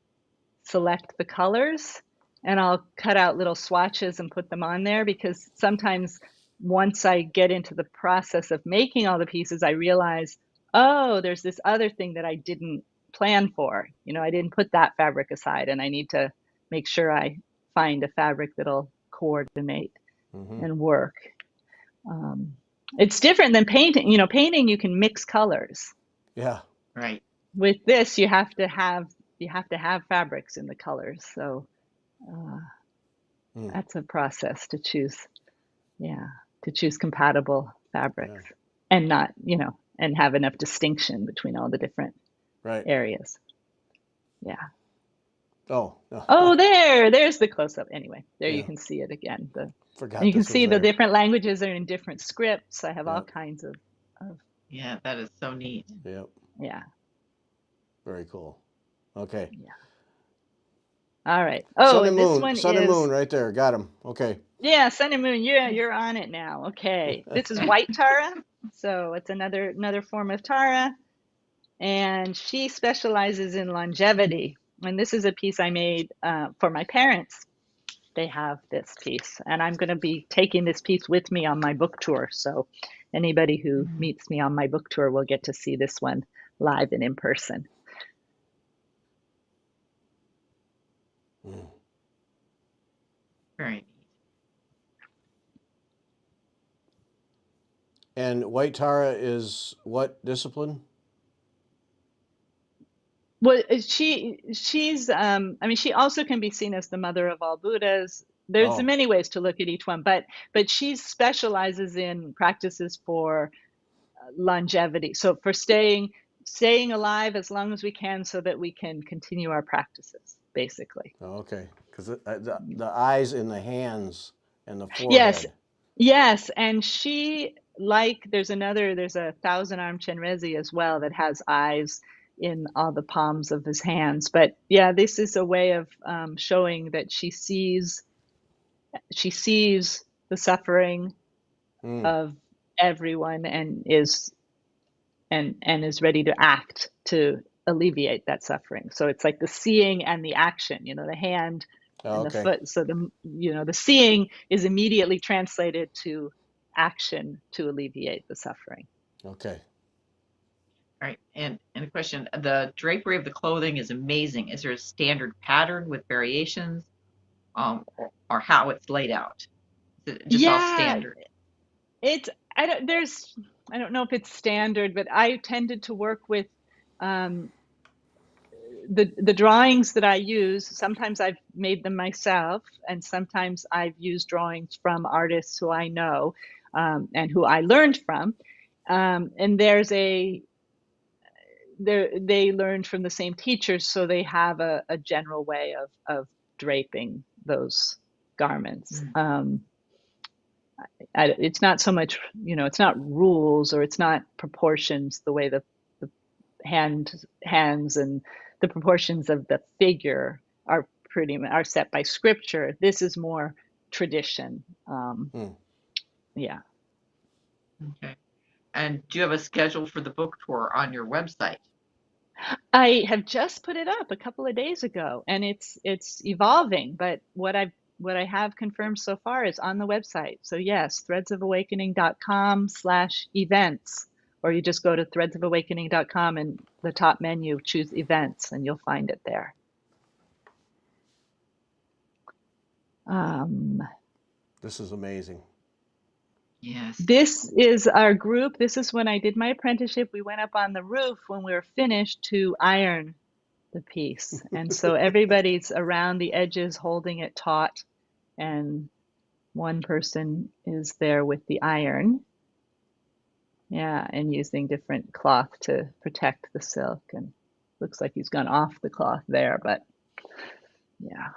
select the colors, and I'll cut out little swatches and put them on there, because sometimes once I get into the process of making all the pieces, I realize, oh, there's this other thing that I didn't plan for. You know, I didn't put that fabric aside, and I need to make sure I find a fabric that'll coordinate and work. It's different than painting. You know, painting, you can mix colors. Yeah. Right. With this, you have to have fabrics in the colors. So that's a process to choose. Yeah, to choose compatible fabrics, and not, you know, and have enough distinction between all the different areas. Yeah. Oh. Oh, there's the close-up. Anyway, there you can see it again. Forgot. You can this was see the there. different languages are in different scripts. I have all kinds of. Yeah, that is so neat. Yep. Yeah. Very cool. Okay. Yeah. All right. Oh, Sun and this moon. one Sun is. and moon right there. Got him. Okay. Yeah, Sun and Moon. Yeah, you're on it now. Okay. This is white Tara. So it's another form of Tara. And she specializes in longevity. And this is a piece I made for my parents. They have this piece. And I'm going to be taking this piece with me on my book tour. So anybody who meets me on my book tour will get to see this one live and in person. And White Tara is what discipline? Well, she's I mean, she also can be seen as the mother of all Buddhas. There's Oh, many ways to look at each one, but she specializes in practices for longevity. So for staying alive as long as we can so that we can continue our practices, basically. okay. Because the eyes in the hands and the Yes, forehead. yes, and there's a thousand armed Chenrezi as well that has eyes in all the palms of his hands. But yeah, this is a way of showing that she sees the suffering Mm, of everyone and is ready to act to alleviate that suffering. So it's like the seeing and the action, the hand oh, and the okay. foot. So the seeing is immediately translated to action to alleviate the suffering. Okay. All right. And a question, the drapery of the clothing is amazing. Is there a standard pattern with variations, or how it's laid out? Is it just all Yeah, standard? it's I don't know if it's standard, but I tended to work with um, the drawings that I use. Sometimes I've made them myself, and sometimes I've used drawings from artists who I know and who I learned from. And they learned from the same teachers, so they have a general way of draping those garments. Mm. It's not so much, it's not rules or it's not proportions the way the hands and the proportions of the figure are set by scripture. This is more tradition. Mm. Yeah. Okay. And do you have a schedule for the book tour on your website? I have just put it up a couple of days ago, and it's evolving, but what I have confirmed so far is on the website. So yes, threadsofawakening.com/events, or you just go to threadsofawakening.com and the top menu, choose events, and you'll find it there. Um, This is amazing. Yes. this is our group. This is when I did my apprenticeship. We went up on the roof when we were finished to iron the piece. And so everybody's around the edges holding it taut, and one person is there with the iron. Yeah, and using different cloth to protect the silk. And looks like he's gone off the cloth there, but yeah.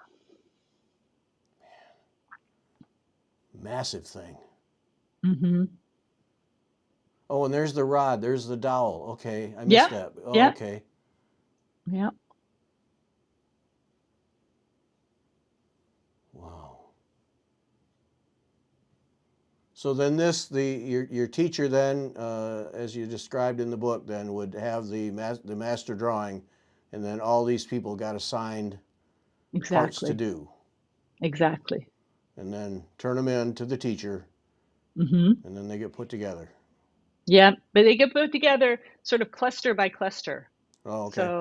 Massive thing. Mm-hmm. Oh, and there's the rod. There's the dowel. Okay, I missed Yeah, that. Oh, yeah, okay. yeah. Wow. So then your teacher then, as you described in the book, then would have the master drawing, and then all these people got assigned parts to Exactly. do, Exactly. and then turn them in to the teacher, Mm-hmm. and then they get put together. Yeah, but they get put together sort of cluster by cluster. Oh, okay.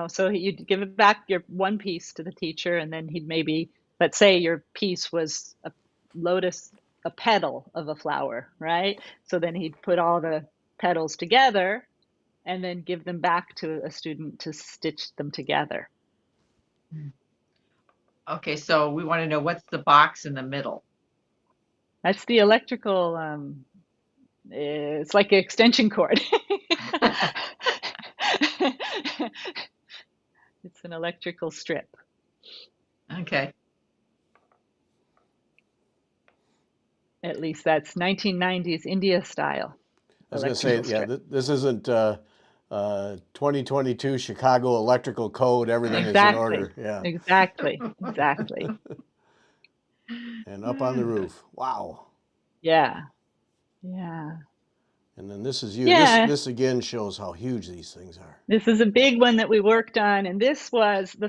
So you'd give it back your one piece to the teacher, and then he'd maybe, let's say your piece was a petal of a flower, right? So then he'd put all the petals together and then give them back to a student to stitch them together. Okay, so we want to know what's the box in the middle. That's the electrical, it's like an extension cord. It's an electrical strip. Okay. At least that's 1990s India style I was going to say, electrical yeah, strip. this isn't 2022 Chicago electrical code. Everything is in Exactly. order. Yeah. Exactly. Exactly. And up on the roof. Wow. Yeah. Yeah. And then this is you. Yeah. This again shows how huge these things are. This is a big one that we worked on, and this was the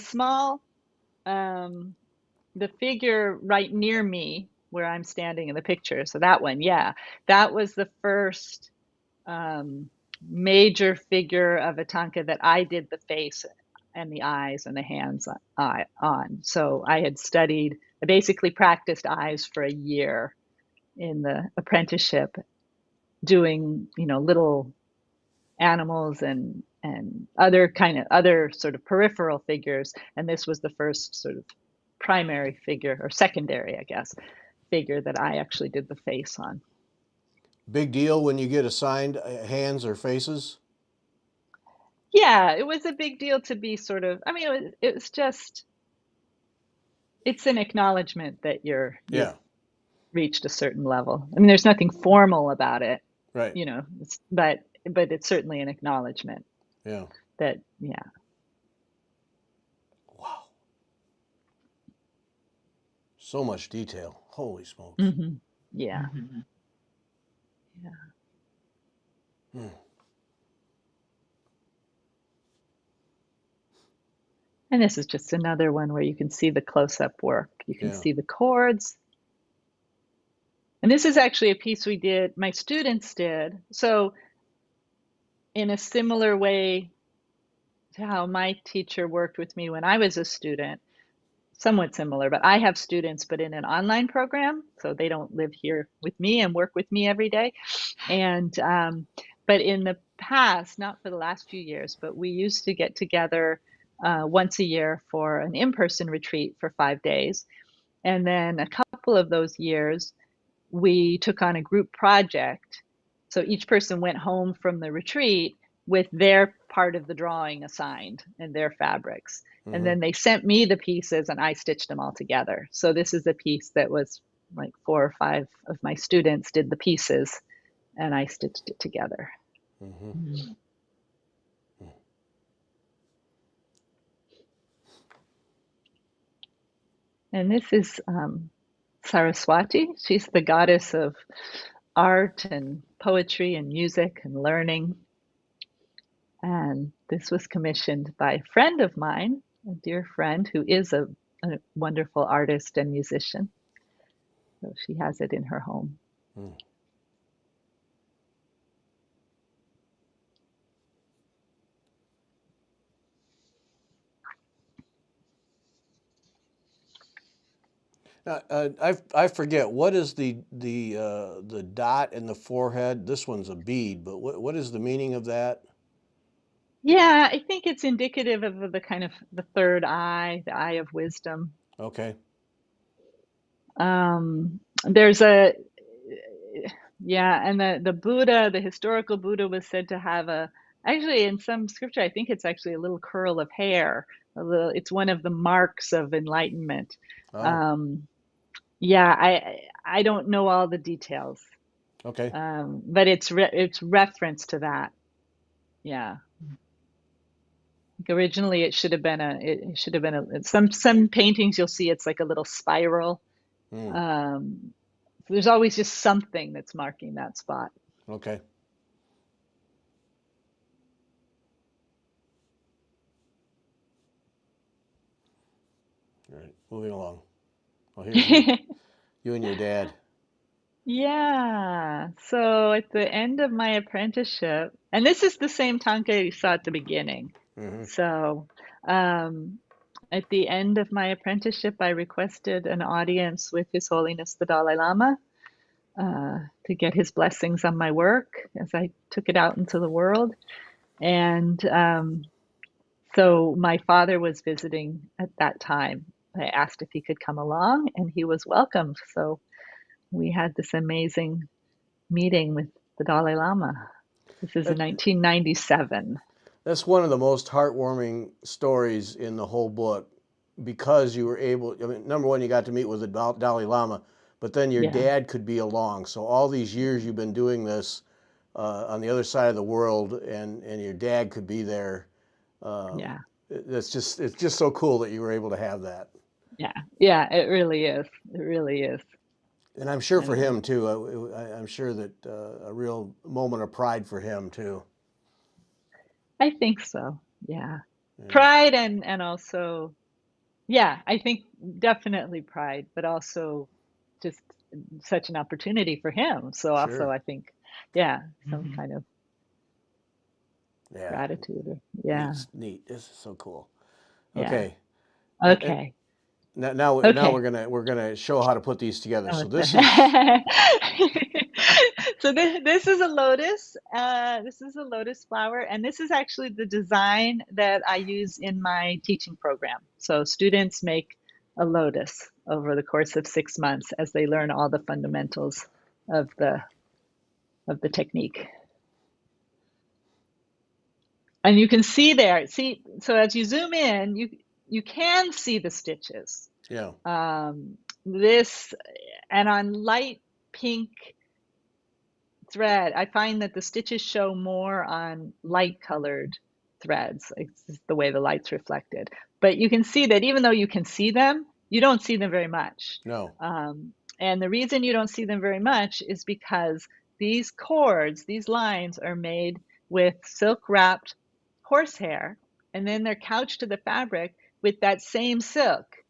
the figure right near me where I'm standing in the picture. So that one, yeah, that was the first major figure of a thangka that I did the face and the eyes and the hands on. So I basically practiced eyes for a year in the apprenticeship. doing, little animals and other sort of peripheral figures, and this was the first sort of primary figure, or secondary, I guess, figure that I actually did the face on. Big deal when you get assigned hands or faces? Yeah, it was a big deal to be sort of, I mean, it was just, it's an acknowledgement that you've Yeah, reached a certain level. I mean, there's nothing formal about it, right. but it's certainly an acknowledgement Yeah. that, yeah. Wow. So much detail. Holy smokes. Yeah. Mm-hmm. Yeah. Hmm. And this is just another one where you can see the close-up work. You can Yeah. see the chords. And this is actually a piece my students did. So in a similar way to how my teacher worked with me when I was a student, somewhat similar, but I have students, but in an online program. So they don't live here with me and work with me every day. And, but in the past, not for the last few years, but we used to get together once a year for an in-person retreat for 5 days. And then a couple of those years, we took on a group project. So each person went home from the retreat with their part of the drawing assigned and their fabrics. And then they sent me the pieces and I stitched them all together. So this is a piece that was like 4 or 5 of my students did the pieces and I stitched it together. Mm-hmm. And this is Saraswati. She's the goddess of art and poetry and music and learning. And this was commissioned by a friend of mine, a dear friend who is a wonderful artist and musician. So she has it in her home. Mm. I forget, what is the dot in the forehead? This one's a bead, but what is the meaning of that? Yeah, I think it's indicative of the kind of the third eye, the eye of wisdom. Okay. There's and the Buddha, the historical Buddha, was said to have actually in some scripture, I think it's actually a little curl of hair. It's one of the marks of enlightenment. Oh, Um, yeah, I don't know all the details, okay. but it's reference to that. Yeah. Like originally, it should have been some paintings you'll see it's like a little spiral. Mm. There's always just something that's marking that spot. Okay. All right, moving along. Well, here's you and your dad. Yeah. So at the end of my apprenticeship, and this is the same Thangka you saw at the beginning. Mm-hmm. So at the end of my apprenticeship, I requested an audience with His Holiness the Dalai Lama to get his blessings on my work as I took it out into the world. And so my father was visiting at that time. I asked if he could come along, and he was welcomed. So we had this amazing meeting with the Dalai Lama. This is in 1997. That's one of the most heartwarming stories in the whole book, because you were able, I mean, number one, you got to meet with the Dalai Lama, but then your Yeah. dad could be along. So all these years you've been doing this on the other side of the world, and your dad could be there. Yeah. It's just so cool that you were able to have that. Yeah. Yeah. It really is. It really is. And I'm sure for And him too. I'm sure that a real moment of pride for him too. I think so. Yeah. Yeah. Pride and also, yeah, I think definitely pride, but also just such an opportunity for him. So also, Sure. I think, yeah, some kind of Yeah. gratitude. Yeah. Neat. This is so cool. Yeah. Okay. Okay. Now Okay. we're gonna show how to put these together. Oh, So what this is the- So this is a lotus. This is a lotus flower, and this is actually the design that I use in my teaching program. So students make a lotus over the course of 6 months as they learn all the fundamentals of the technique. And you can see there, so as you zoom in, you can see the stitches. Yeah. This, and on light pink thread, I find that the stitches show more on light colored threads. It's just the way the light's reflected. But you can see that even though you can see them, you don't see them very much. No. And the reason you don't see them very much is because these cords, these lines, are made with silk wrapped horsehair, and then they're couched to the fabric with that same silk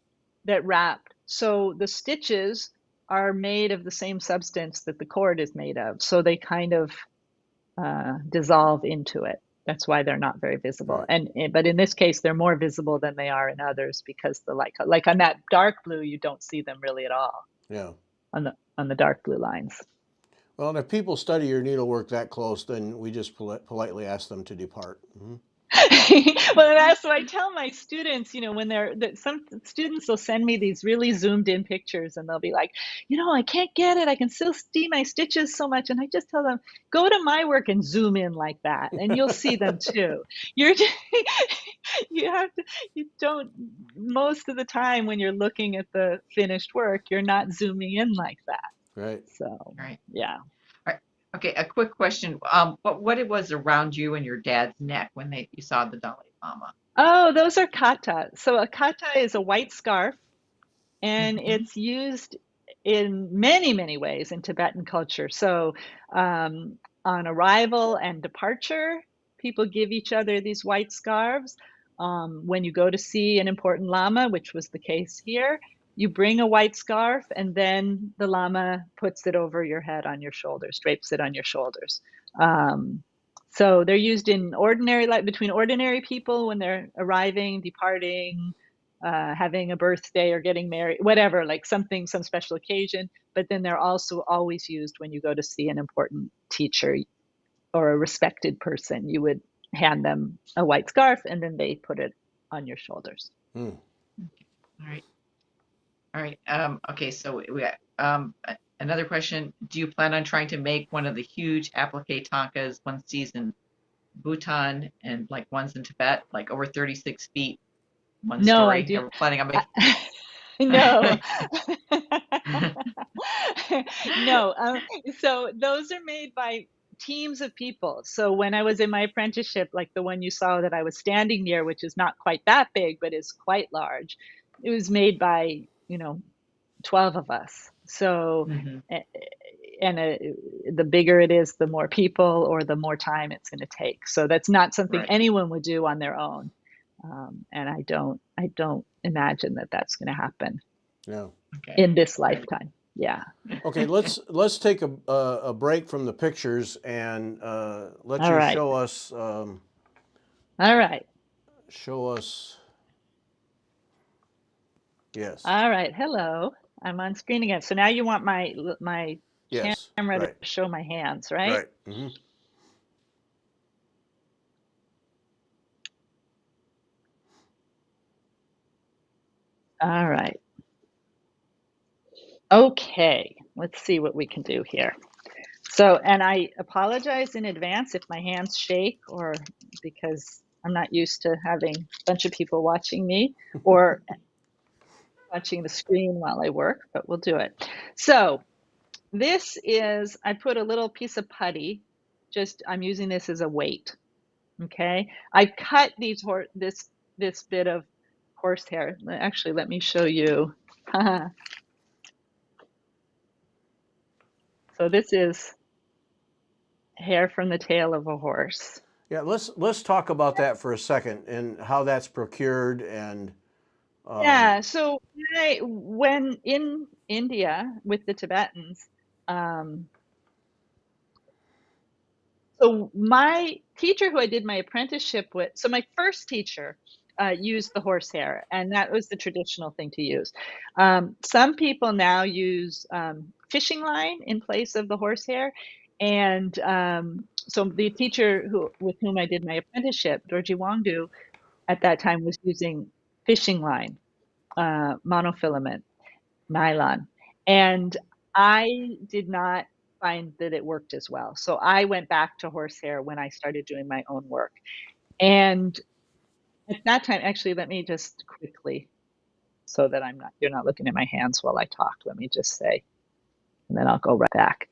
that wrapped. So the stitches are made of the same substance that the cord is made of. So they kind of dissolve into it. That's why they're not very visible. Right. But in this case, they're more visible than they are in others because the light, like on that dark blue, you don't see them really at all. Yeah. On the dark blue lines. Well, and if people study your needlework that close, then we just politely ask them to depart. Mm-hmm. Well, that's what I tell my students, when some students will send me these really zoomed in pictures and they'll be like, I can't get it. I can still see my stitches so much. And I just tell them, go to my work and zoom in like that and you'll see them too. You don't, most of the time when you're looking at the finished work, you're not zooming in like that. Right. So, Right. Yeah. Okay, a quick question. What it was around you and your dad's neck when you saw the Dalai Lama? Oh, those are kata. So a kata is a white scarf, and Mhm. it's used in many, many ways in Tibetan culture. So on arrival and departure, people give each other these white scarves. When you go to see an important Lama, which was the case here, you bring a white scarf and then the Lama puts it over your head on your shoulders, drapes it on your shoulders. So they're used in ordinary life, between ordinary people when they're arriving, departing, having a birthday or getting married, whatever, like some special occasion. But then they're also always used when you go to see an important teacher or a respected person. You would hand them a white scarf and then they put it on your shoulders. Mm. All right. Okay, so we got another question. Do you plan on trying to make one of the huge applique thangkas one sees in Bhutan and like ones in Tibet, like over 36 feet, one No, story? I do. We're planning on making. No. No. So those are made by teams of people. So when I was in my apprenticeship, like the one you saw that I was standing near, which is not quite that big, but is quite large, it was made by, 12 of us. So, Mhm. and the bigger it is, the more people or the more time it's going to take. So that's not something Right. anyone would do on their own. And I don't imagine that that's going to happen Yeah. Okay. in this lifetime. Yeah. Okay, let's take a break from the pictures and let All you right. show us. All right. Show us. Yes. All right. Hello. I'm on screen again. So now you want my Yes. camera Right. to show my hands, right? Right. Mm-hmm. All right. Okay. Let's see what we can do here. So, and I apologize in advance if my hands shake or because I'm not used to having a bunch of people watching me or watching the screen while I work, but we'll do it. So this is, I put a little piece of putty, I'm using this as a weight. Okay. I cut this bit of horsehair. Actually, let me show you. So this is hair from the tail of a horse. Yeah. Let's talk about that for a second and how that's procured and. Yeah, so when in India with the Tibetans, so my teacher who I did my apprenticeship with, so my first teacher used the horsehair, and that was the traditional thing to use. Some people now use fishing line in place of the horsehair, And so the teacher with whom I did my apprenticeship, Rinchen-Wongmo, at that time was using fishing line, monofilament nylon, and I did not find that it worked as well. So I went back to horsehair when I started doing my own work. And at that time, actually, let me just quickly, so that you're not looking at my hands while I talk, let me just say, and then I'll go right back.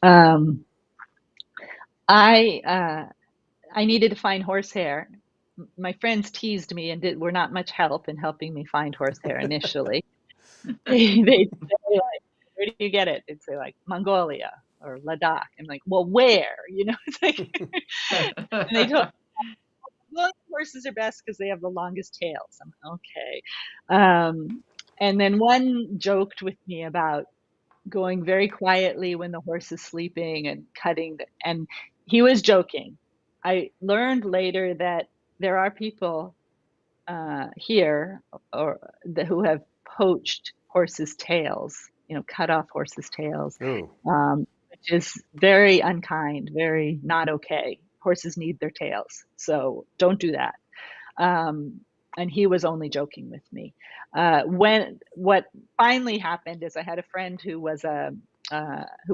Um, I needed to find horsehair. My friends teased me and were not much help in helping me find horsehair initially. They'd say like, "Where do you get it?" They'd say like Mongolia or Ladakh. I'm like, "Well, where?" It's like, and they told well, horses are best because they have the longest tails. I'm okay. And then one joked with me about going very quietly when the horse is sleeping and cutting, and he was joking. I learned later that there are people here who have poached horses' tails, cut off horses' tails, Ooh. which is very unkind, very not okay. Horses need their tails, so don't do that. And he was only joking with me. What finally happened is I had a friend who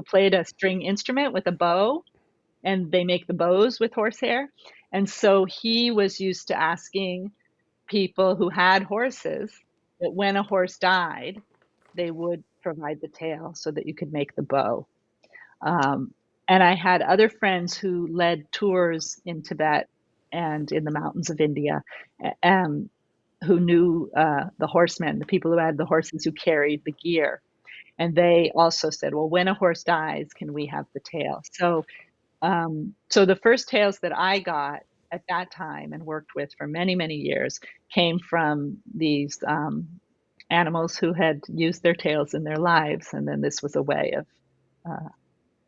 played a string instrument with a bow, and they make the bows with horsehair. And so he was used to asking people who had horses that when a horse died, they would provide the tail so that you could make the bow. And I had other friends who led tours in Tibet and in the mountains of India, who knew the horsemen, the people who had the horses who carried the gear. And they also said, well, when a horse dies, can we have the tail? So the first tails that I got at that time and worked with for many, many years came from these animals who had used their tails in their lives. And then this was a way of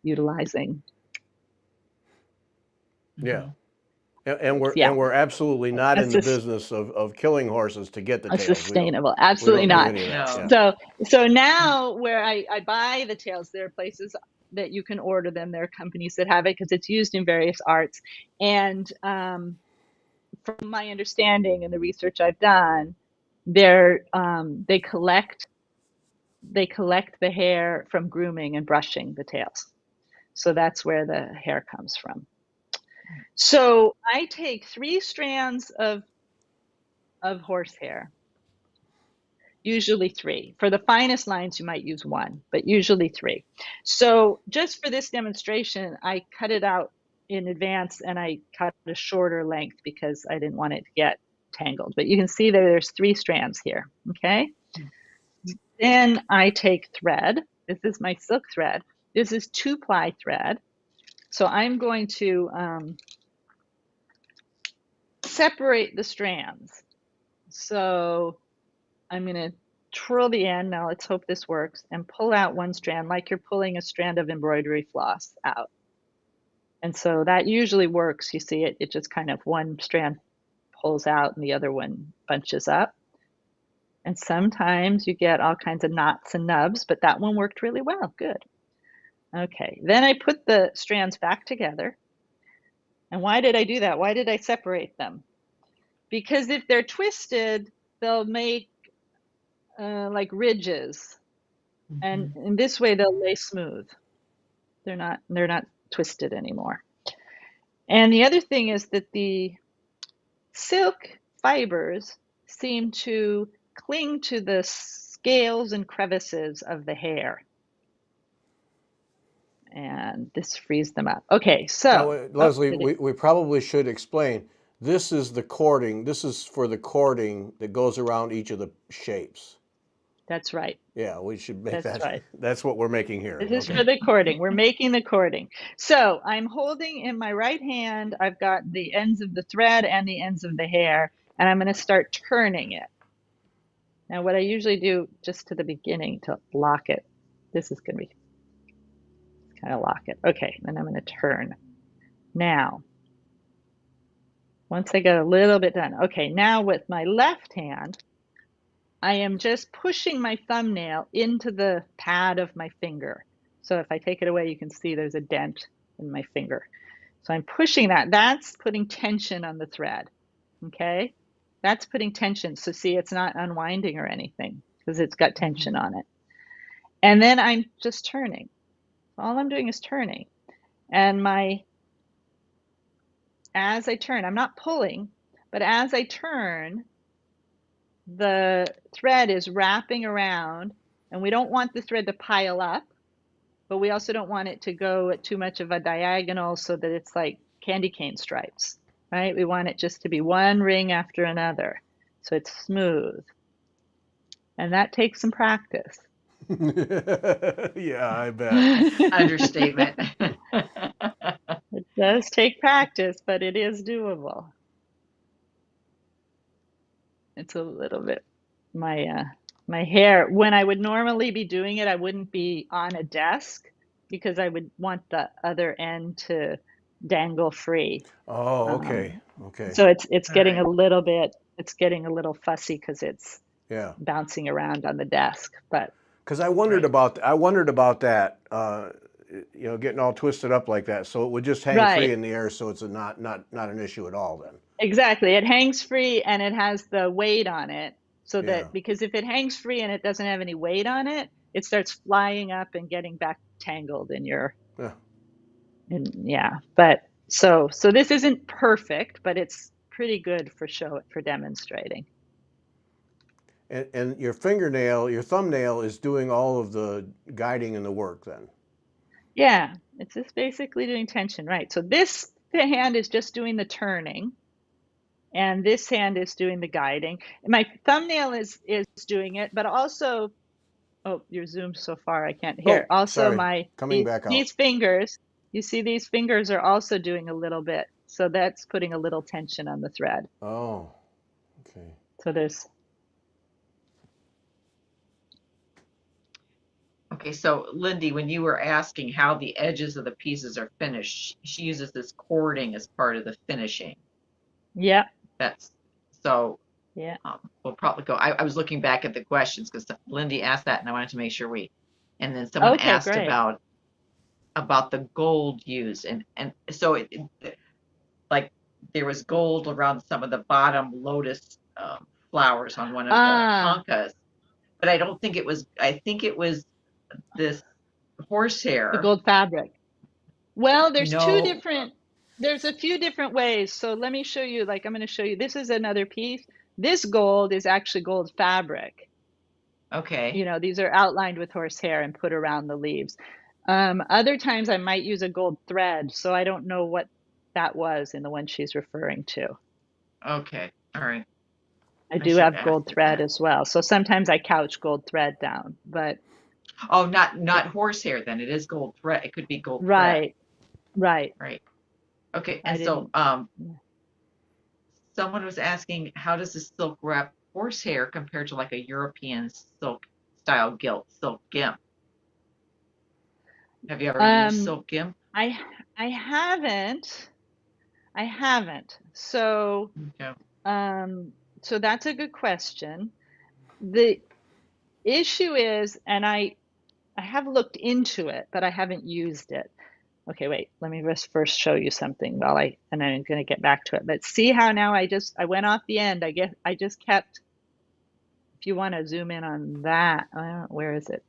utilizing. Yeah. And Yeah. we're absolutely not in That's the just business of killing horses to get the tails. sustainable. We Absolutely don't do not. any of that. No. Yeah. So now where I buy the tails, there are places that you can order them. There are companies that have it because it's used in various arts. And from my understanding and the research I've done, they collect the hair from grooming and brushing the tails. So that's where the hair comes from. So I take 3 strands of horsehair, usually 3. For the finest lines, you might use 1, but usually 3. So just for this demonstration, I cut it out in advance and I cut a shorter length because I didn't want it to get tangled. But you can see there's 3 strands here, okay? Then I take thread. This is my silk thread. This is 2-ply thread. So I'm going to separate the strands. So I'm going to twirl the end. Now let's hope this works, and pull out one strand like you're pulling a strand of embroidery floss out. And so that usually works. You see it just kind of one strand pulls out and the other one bunches up. And sometimes you get all kinds of knots and nubs, but that one worked really well. Good. Okay, then I put the strands back together. And why did I do that? Why did I separate them? Because if they're twisted, they'll make like ridges, and in this way they'll lay smooth. They're not twisted anymore. And the other thing is that the silk fibers seem to cling to the scales and crevices of the hair, and this frees them up. Okay, so Now, Leslie, we probably should explain. This is the cording. This is for the cording that goes around each of the shapes. That's right. Yeah, we should make That's that. right. That's what we're making here. This is for the cording. We're making the cording. So I'm holding in my right hand, I've got the ends of the thread and the ends of the hair, and I'm going to start turning it. Now, what I usually do just to the beginning to lock it, this is going to be kind of lock it. Okay, then I'm going to turn. Now, once I get a little bit done, okay, now with my left hand, I am just pushing my thumbnail into the pad of my finger. So if I take it away, you can see there's a dent in my finger. So I'm pushing that. That's putting tension on the thread. Okay? That's putting tension. So see, it's not unwinding or anything because it's got tension on it. And then I'm just turning. All I'm doing is turning. And as I turn, I'm not pulling, but as I turn, the thread is wrapping around, and we don't want the thread to pile up, but we also don't want it to go at too much of a diagonal so that it's like candy cane stripes, right? We want it just to be one ring after another, so it's smooth. And that takes some practice. Yeah, I bet. Understatement. It does take practice, but it is doable. It's a little bit my hair. When I would normally be doing it, I wouldn't be on a desk because I would want the other end to dangle free. Oh, okay. Okay. So it's All getting right. it's getting a little fussy because it's Yeah. bouncing around on the desk. But Because I wondered about that, getting all twisted up like that. So it would just hang free right, in the air, so it's not an issue at all then. exactly. It hangs free and it has the weight on it. So Yeah. that because if it hangs free and it doesn't have any weight on it, it starts flying up and getting back tangled in your Yeah. yeah. But so this isn't perfect, but it's pretty good for demonstrating. And your thumbnail is doing all of the guiding and the work then. Yeah, it's just basically doing tension, right? So the hand is just doing the turning, and this hand is doing the guiding. My thumbnail is doing it, but also, oh, you're zoomed so far I can't hear. Oh, Also, sorry. Coming back out. these fingers, you see these fingers are also doing a little bit. So that's putting a little tension on the thread. Oh, okay. So there's Okay, so Lindy, when you were asking how the edges of the pieces are finished, she uses this cording as part of the finishing. yeah, That's so yeah. we'll probably go. I was looking back at the questions because Lindy asked that, and I wanted to make sure and then someone Okay, asked great. about the gold used, and so like there was gold around some of the bottom lotus flowers on one of the thangkas, but I don't think it was. I think it was this horsehair. The gold fabric. Well, there's No. there's a few different ways. So let me show you, like I'm going to show you, this is another piece. This gold is actually gold fabric. Okay. You know, these are outlined with horsehair and put around the leaves. Other times I might use a gold thread, so I don't know what that was in the one she's referring to. Okay. All right. I do have gold thread as well. So sometimes I couch gold thread down, but oh, not horsehair then. It is gold thread. It could be gold thread. right. Right. Okay. And so someone was asking, how does the silk wrap horsehair compared to like a European silk style silk gimp? Have you ever used silk gimp? I haven't. So so that's a good question. The issue is, and I have looked into it, but I haven't used it. Okay, wait, let me just first show you something and I'm going to get back to it. But see how now I went off the end. I just kept, if you want to zoom in on that, where is it?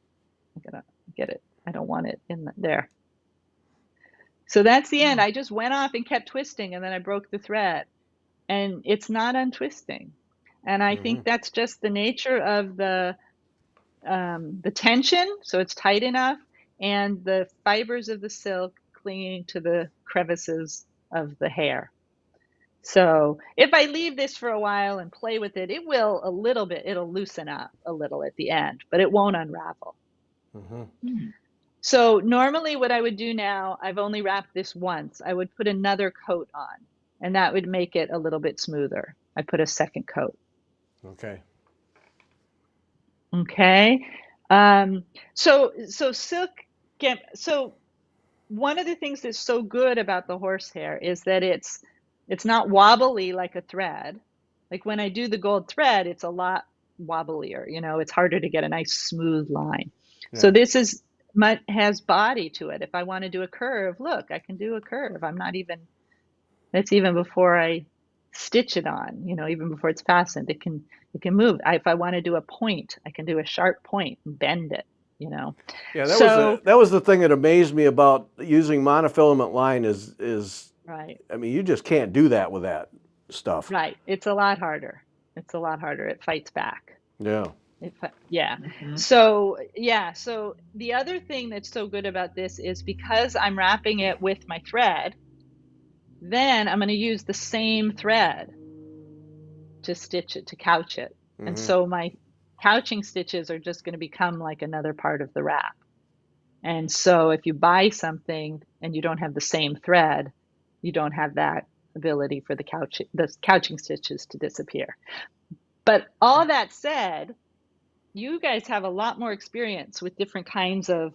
I'm going to get it. I don't want it in there. So that's the end. I just went off and kept twisting, and then I broke the thread, and it's not untwisting. And I think that's just the nature of the tension, so it's tight enough, and the fibers of the silk clinging to the crevices of the hair. So if I leave this for a while and play with it, it'll loosen up a little at the end, but it won't unravel. So normally what I would do now, I've only wrapped this once. I would put another coat on, and that would make it a little bit smoother. I put a second coat. Okay. Okay. So silk gimp. So one of the things that's so good about the horsehair is that it's not wobbly like a thread. Like when I do the gold thread, it's a lot wobblier. You know, it's harder to get a nice smooth line. Yeah. So has body to it. If I want to do a curve, look, I can do a curve. That's even before I stitch it on, even before it's fastened, it can move. If I want to do a point, I can do a sharp point and bend it. Yeah, So, that was the thing that amazed me about using monofilament line is right, I mean, you just can't do that with that stuff. right. It's a lot harder. It's a lot harder. It fights back. Yeah. Yeah. Mhm. So, yeah. So the other thing that's so good about this is because I'm wrapping it with my thread, then I'm going to use the same thread to stitch it, to couch it. And Hmm. so my couching stitches are just going to become like another part of the wrap. And so if you buy something and you don't have the same thread, you don't have that ability for the couching stitches to disappear. But all that said, you guys have a lot more experience with different kinds of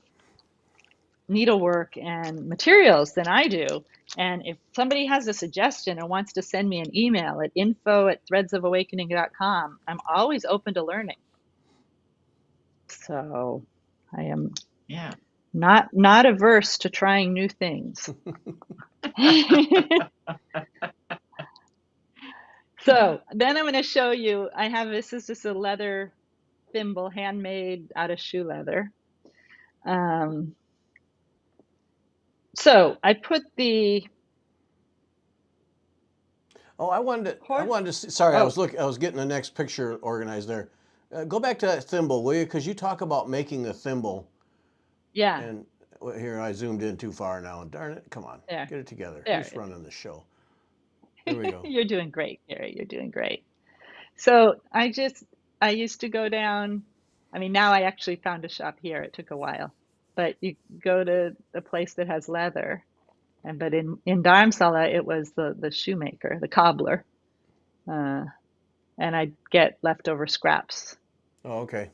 needlework and materials than I do. And if somebody has a suggestion and wants to send me an email at info@threadsofawakening.com, I'm always open to learning. So I am Yeah. not averse to trying new things. So then I'm going to show you, this is just a leather thimble, handmade out of shoe leather. So I put the Oh, I horse. wanted to see, sorry, Oh, I was getting the next picture organized there. Go back to that thimble, will you? Because you talk about making the thimble, yeah, and here I zoomed in too far now. Darn it! Come on, there, get it together. there Who's it running the show? There we is. go. You're doing great, Gary. You're doing great. So I used to go down. I mean, now I actually found a shop here. It took a while, but you go to a place that has leather, but in Dharamsala it was the shoemaker, the cobbler, uh, and I'd get leftover scraps Oh, okay.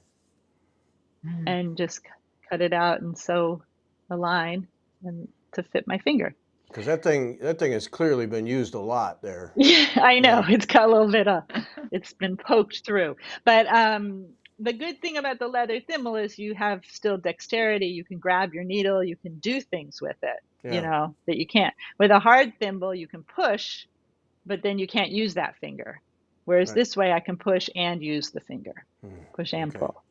Mm. and just cut it out and sew a line and to fit my finger. Because that thing has clearly been used a lot there. Yeah, I know. Yeah. It's got a little bit of, it's been poked through. But the good thing about the leather thimble is you have still dexterity. You can grab your needle, you can do things with it, Yeah. that you can't. With a hard thimble, you can push, but then you can't use that finger. Whereas Right. this way, I can push and use the finger, push and Okay. pull.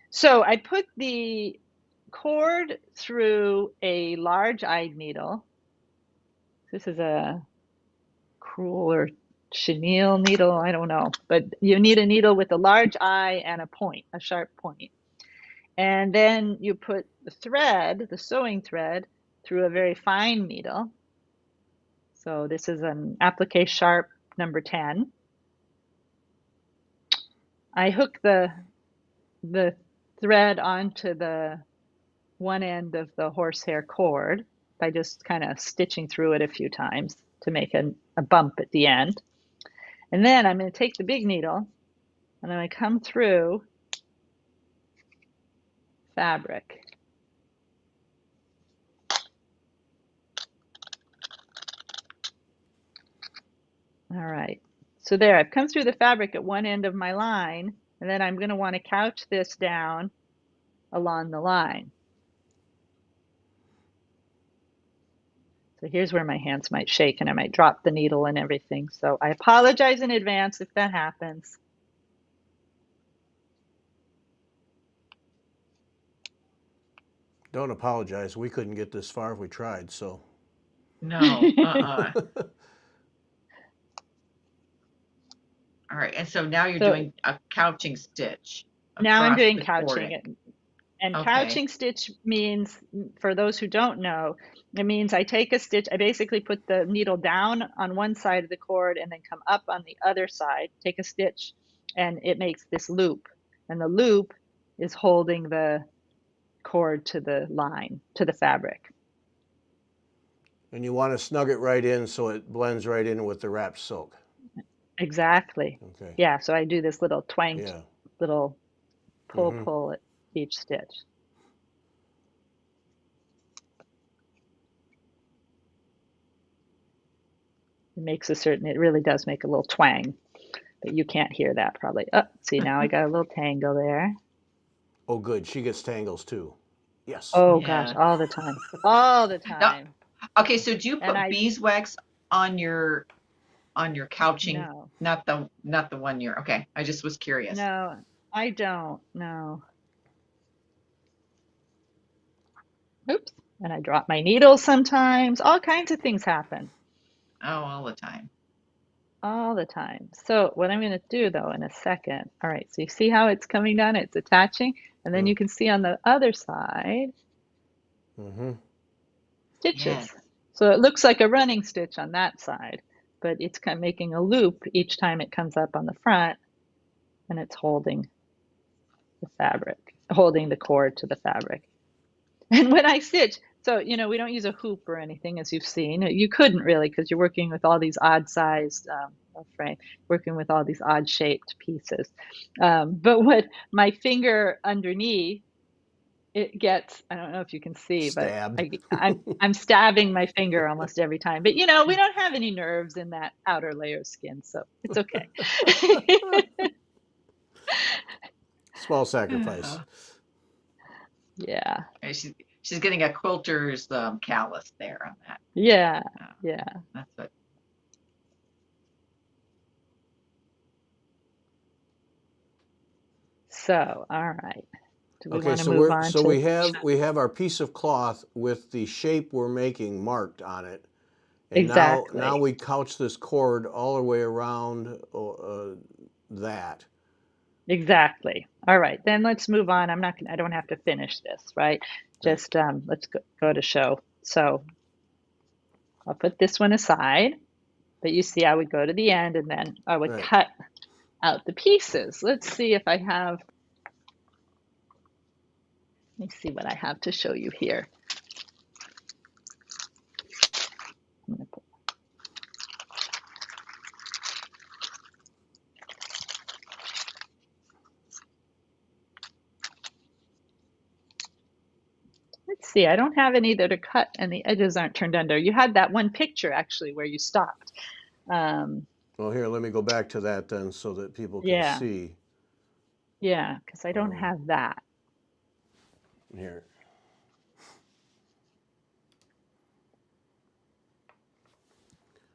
So I put the cord through a large-eyed needle. This is a crewel or chenille needle, I don't know, but you need a needle with a large eye and a point, a sharp point. And then you put the thread, the sewing thread, through a very fine needle. So this is an applique sharp number 10. I hook the thread onto the one end of the horsehair cord by just kind of stitching through it a few times to make a bump at the end. And then I'm going to take the big needle and I'm going to come through fabric. All right. So there, I've come through the fabric at one end of my line, and then I'm going to want to couch this down along the line. So here's where my hands might shake and I might drop the needle and everything. So I apologize in advance if that happens. Don't apologize. We couldn't get this far if we tried. So. No. All right. And so now you're So doing a couching stitch now I'm across doing the couching. cording. And Okay. couching stitch means, for those who don't know, it means I take a stitch, I basically put the needle down on one side of the cord and then come up on the other side, take a stitch, and it makes this loop. And the loop is holding the cord to the line, to the fabric. And you want to snug it right in so it blends right in with the wrapped silk. Exactly. Okay. Yeah, so I do this little twang, Yeah. little Mm-hmm. pull at each stitch. It really does make a little twang, but you can't hear that probably. Oh, see, now I got a little tangle there. Oh, good. She gets tangles too. Yes. Oh gosh, Yeah. all the time. All the Now, time. okay, so do you And put I beeswax on your couching? no, Not the one year. Okay, I just was curious. no, I don't. No. Oops. And I drop my needles sometimes. All kinds of things happen Oh, all the time. all the time. So what I'm going to do though in a second. All right, so you see how it's coming down, it's attaching, and then Mm. you can see on the other side Mm-hmm. stitches. Yes. So it looks like a running stitch on that side, but it's kind of making a loop each time it comes up on the front, and it's holding the fabric, holding the cord to the fabric. And when I stitch, so we don't use a hoop or anything, as you've seen. You couldn't really, because you're working with all these odd sized frame, working with all these odd shaped pieces. But what my finger underneath, it gets, I don't know if you can see, but Stabbed. I'm stabbing my finger almost every time. But we don't have any nerves in that outer layer of skin, so it's okay. Small sacrifice. Yeah, Okay, she's getting a quilter's callus there on that. yeah, Uh, yeah. that's what. So, all right. Do we Okay, want to so move on to? we have our piece of cloth with the shape we're making marked on it, and now Exactly. we couch this cord all the way around that. Exactly. All right, then let's move on. I don't have to finish this, right? Right. Just let's go to show. So I'll put this one aside, but you see I would go to the end and then I would Right. cut out the pieces. Let's see if I have, let me see what I have to show you here. I'm gonna put, let's see, I don't have any that are cut and the edges aren't turned under. You had that one picture actually where you stopped. Um, Well, here, let me go back to that then so that people can yeah, see. yeah, because I don't Um, have that. Here.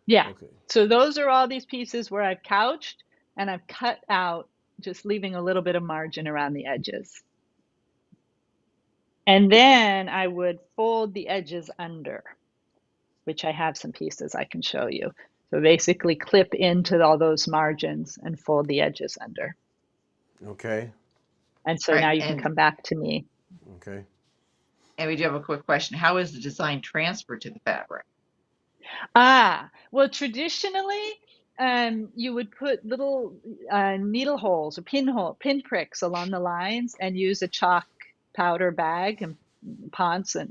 Yeah. Okay. So those are all these pieces where I've couched and I've cut out, just leaving a little bit of margin around the edges. And then I would fold the edges under, which I have some pieces I can show you. So basically clip into all those margins and fold the edges under. Okay. And so All now right, you can come back to me. Okay. and we do have a quick question. How is the design transferred to the fabric? Well, traditionally, you would put little needle holes or pin pricks along the lines, and use a chalk powder bag and ponce and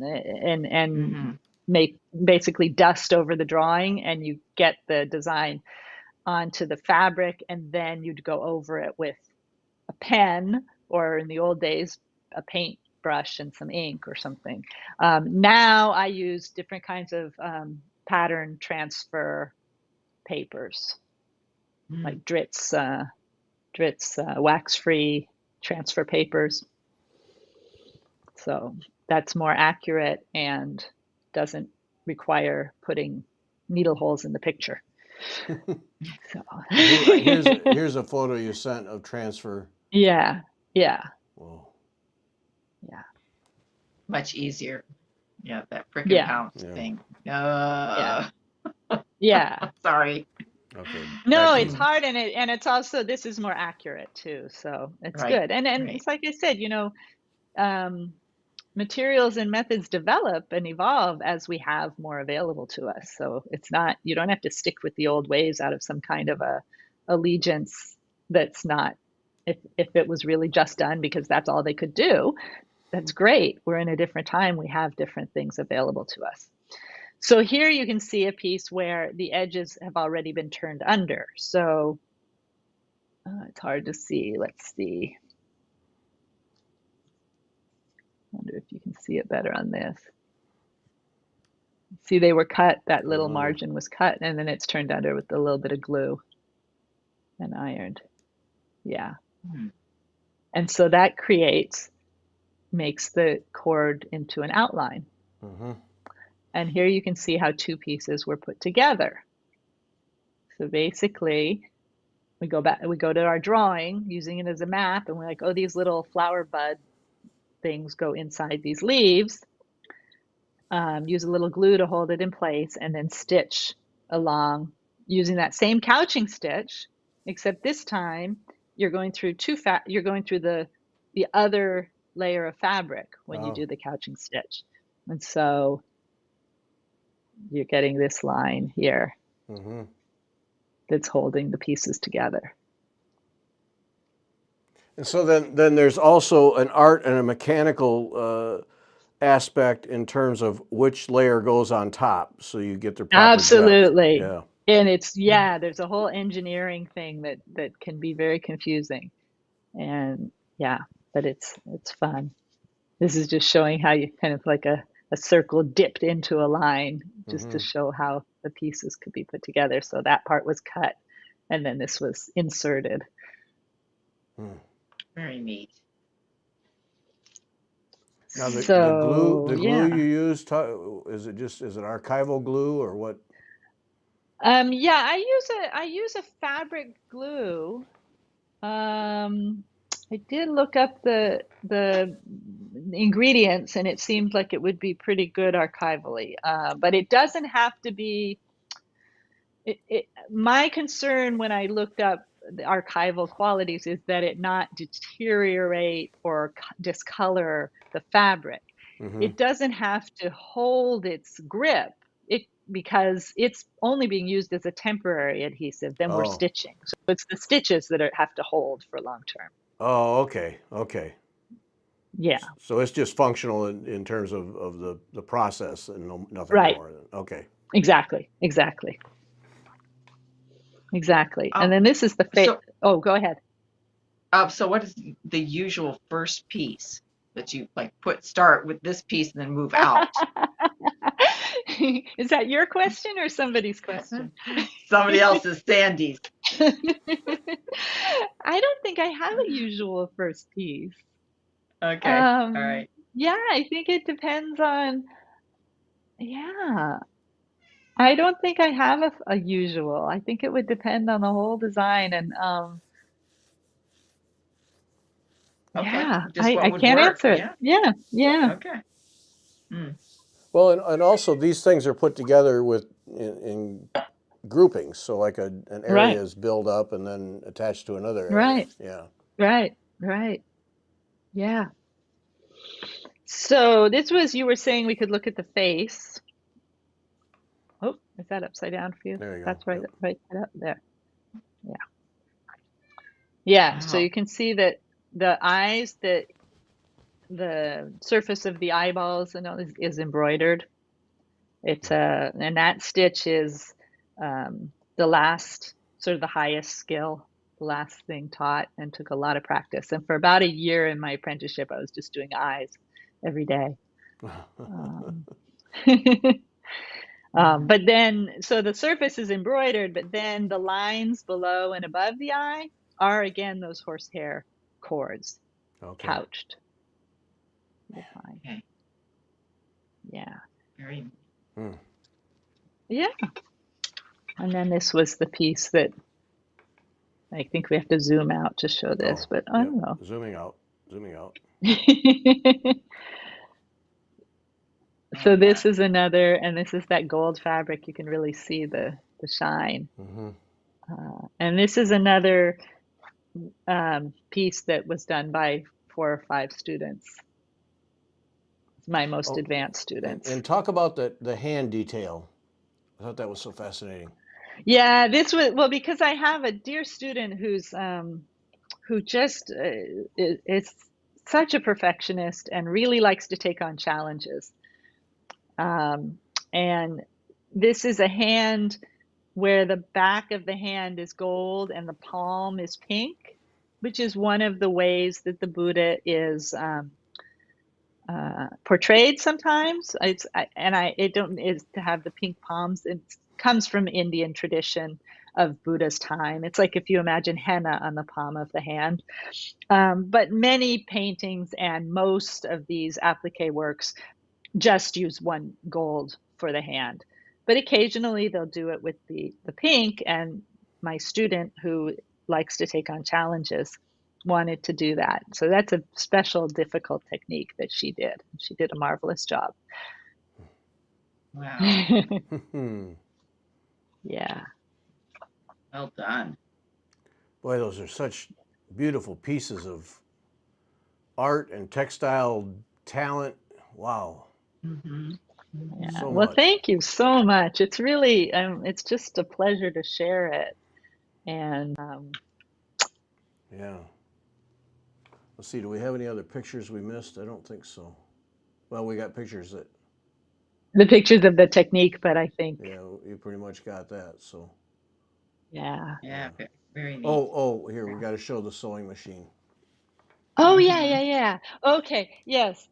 Mm-hmm. make basically dust over the drawing, and you get the design onto the fabric, and then you'd go over it with a pen, or in the old days, a paint brush and some ink or something. Now I use different kinds of pattern transfer papers, Mm. like Dritz wax-free transfer papers. So that's more accurate and doesn't require putting needle holes in the picture. So Here's a photo you sent of transfer. yeah, yeah, Whoa. yeah, Much easier. Yeah, that prick and yeah, pounce Yeah. thing. yeah, yeah. Sorry. Okay. Back No, to it's you. hard, and it's also, this is more accurate too, so it's Right. good. And Right. it's like I said, um, materials and methods develop and evolve as we have more available to us. So it's not, you don't have to stick with the old ways out of some kind of a allegiance that's not, if it was really just done because that's all they could do, that's great. We're in a different time. We have different things available to us. So here you can see a piece where the edges have already been turned under. So it's hard to see. Let's see. I wonder if you can see it better on this. See, they were cut, that little Oh. margin was cut, and then it's turned under with a little bit of glue and ironed. Yeah. Hmm. And so that creates makes the cord into an outline. Mm-hmm. And here you can see how two pieces were put together. So basically, we go to our drawing using it as a map, and we're like, oh, these little flower bud things go inside these leaves. Use a little glue to hold it in place, and then stitch along using that same couching stitch, except this time you're going through the other layer of fabric when you Oh. do the couching stitch. And so you're getting this line here Mm-hmm. that's holding the pieces together. And so then there's also an art and a mechanical aspect in terms of which layer goes on top, so you get the proper depth. Absolutely. Yeah. And there's a whole engineering thing that can be very confusing. And yeah, but it's fun. This is just showing how you kind of like a circle dipped into a line, just to show how the pieces could be put together. So that part was cut, and then this was inserted. Very neat. Now the So glue yeah. you use, is it archival glue or what? Yeah, I use a fabric glue. I did look up the ingredients, and it seemed like it would be pretty good archivally. But it doesn't have to be. My concern when I looked up the archival qualities is that it not deteriorate or discolor the fabric. Mm-hmm. It doesn't have to hold its grip because it's only being used as a temporary adhesive. Then we're Oh. stitching. So it's the stitches that have to hold for long term. Oh, okay. Yeah. So it's just functional in terms of the process and nothing Right. more. Okay. Exactly. And then this is the So, oh, go ahead. So what is the usual first piece that you start with this piece and then move out? Is that your question or somebody's question? Somebody else's, Sandy's. I don't think I have a usual first piece. Okay. All right. Yeah, I think it depends on, yeah. I don't think I have a usual. I think it would depend on the whole design, and Okay. yeah, Just what I would can't work. answer it. Yeah. Yeah. Okay. Hmm. Well, and also these things are put together in groupings. So like an area Right. is built up and then attached to another area. Right. Yeah. Right. Yeah. So this was, you were saying we could look at the face. Oh, is that upside down for you? There you go. That's right, Yep. right up there. Yeah. Yeah, so Wow. you can see that the eyes, the surface of the eyeballs is embroidered. And that stitch is the last, sort of the highest skill, the last thing taught, and took a lot of practice. And for about a year in my apprenticeship, I was just doing eyes every day. But then, so the surface is embroidered, but then the lines below and above the eye are again those horsehair cords, Okay. couched. Fine. Okay. Yeah. Very. Yeah. And then this was the piece that I think we have to zoom out to show this, but I don't know. Zooming out. So this is another, and this is that gold fabric. You can really see the shine. Mm-hmm. And this is another piece that was done by 4 or 5 students. It's my most advanced students. And talk about the hand detail. I thought that was so fascinating. Yeah, this was, well, because I have a dear student who just is such a perfectionist and really likes to take on challenges. And this is a hand where the back of the hand is gold and the palm is pink, which is one of the ways that the Buddha is portrayed sometimes. Is to have the pink palms. It comes from Indian tradition. of Buddha's time. It's like if you imagine henna on the palm of the hand. But many paintings and most of these applique works just use one gold for the hand. But occasionally they'll do it with the pink, and my student who likes to take on challenges wanted to do that. So that's a special, difficult technique that she did. She did a marvelous job. Wow. Yeah. Well done. Boy, those are such beautiful pieces of art and textile talent. Wow. Mm-hmm. Yeah. So Well, much. thank you so much. It's really, it's just a pleasure to share it. And Yeah. Let's see, do we have any other pictures we missed? I don't think so. Well, we got pictures that, the pictures of the technique, but I think, yeah, you pretty much got that, so. yeah. Yeah, very neat. Oh, here, we got to show the sewing machine. Oh, yeah, Mm-hmm. yeah. Okay, yes.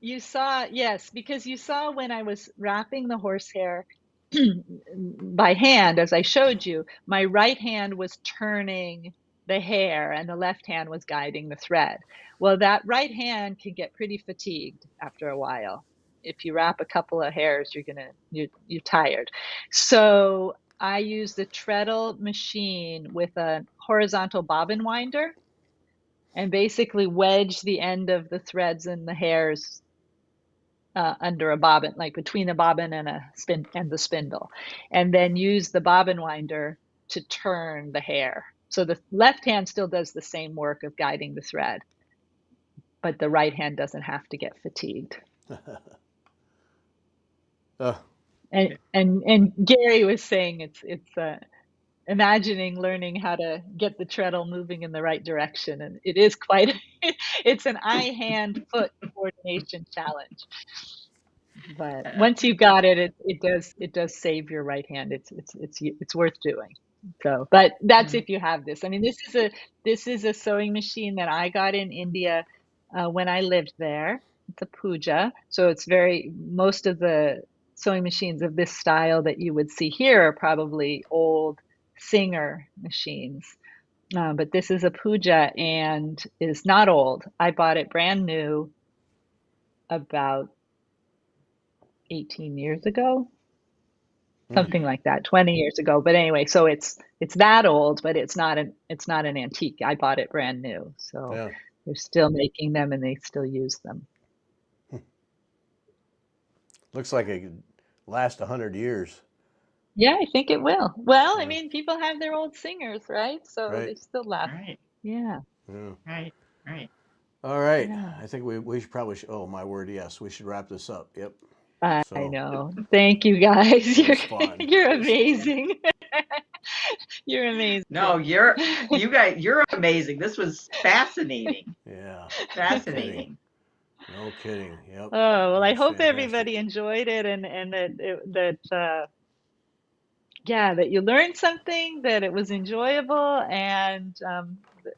You saw, yes, because you saw when I was wrapping the horsehair by hand, as I showed you, my right hand was turning the hair and the left hand was guiding the thread. Well, that right hand can get pretty fatigued after a while. If you wrap a couple of hairs, you're tired. So I use the treadle machine with a horizontal bobbin winder and basically wedge the end of the threads and the hairs under a bobbin, like between the bobbin and the spindle, and then use the bobbin winder to turn the hair. So the left hand still does the same work of guiding the thread, but the right hand doesn't have to get fatigued. uh, And Gary was saying it's imagining learning how to get the treadle moving in the right direction, and it is quite it's an eye hand foot coordination challenge. But once you got it, it does save your right hand. It's worth doing. So, but that's if you have this. I mean, this is a sewing machine that I got in India when I lived there. It's a puja, so it's most of the sewing machines of this style that you would see here are probably old Singer machines. But this is a puja and is not old. I bought it brand new about 18 years ago, something like that, 20 years ago. But anyway, so it's that old, but it's not an antique. I bought it brand new. So yeah. they're still making them and they still use them. Looks like it could last 100 years. Yeah, I think it will. Well, I Yeah. mean, people have their old singers, right? So they Right. still last. Right. Yeah. Yeah. Right. All right. Yeah. I think we should probably, oh my word, yes, we should wrap this up. Yep. I So know. Thank you guys. it was fun. You're It was fun. amazing. You're amazing. No, you're amazing. This was fascinating. Yeah. Fascinating. No kidding. Yep. Oh, well, That I was hope fantastic. everybody enjoyed it and that you learned something, that it was enjoyable, and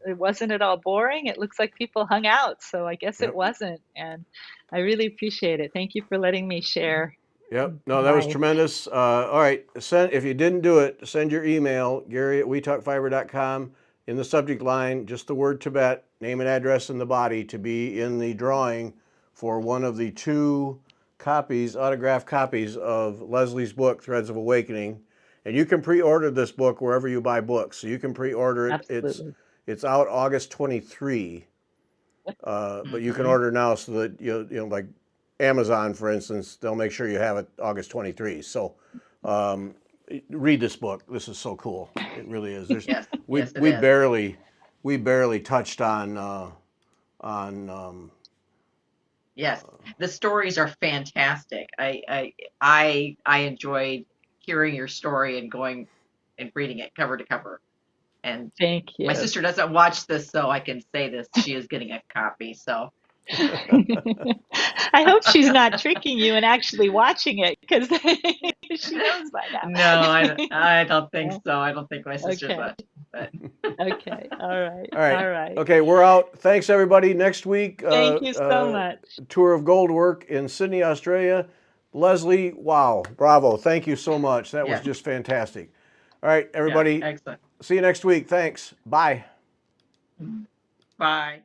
it wasn't at all boring. It looks like people hung out, so I guess it Yep. wasn't. And I really appreciate it. Thank you for letting me share. Yep. No, that was my- tremendous. All right. If you didn't do it, send your email, Gary@WeTalkFiber.com. In the subject line, just the word Tibet, name and address in the body to be in the drawing for one of the 2 copies, autographed copies of Leslie's book, Threads of Awakening. And you can pre-order this book wherever you buy books. So you can pre-order it. Absolutely. It's out August 23. But you can order now so that you know like Amazon, for instance, they'll make sure you have it August 23. So read this book. This is so cool. It really is. Yes. We Yes, it we is. barely touched on Yes. The stories are fantastic. I enjoyed hearing your story and going and reading it cover to cover. And Thank you. my sister doesn't watch this, so I can say this. She is getting a copy. So I hope she's not tricking you and actually watching it, because she knows by now. no, I don't think so. I don't think my sister's Okay. watching. But Okay. All right. All right. All right. Okay, we're out. Thanks everybody. Next week, Thank you so much. tour of gold work in Sydney, Australia. Leslie, wow, bravo. Thank you so much. That was Yeah. just fantastic. All right, Yeah, everybody. excellent. See you next week. Thanks. Bye. Bye.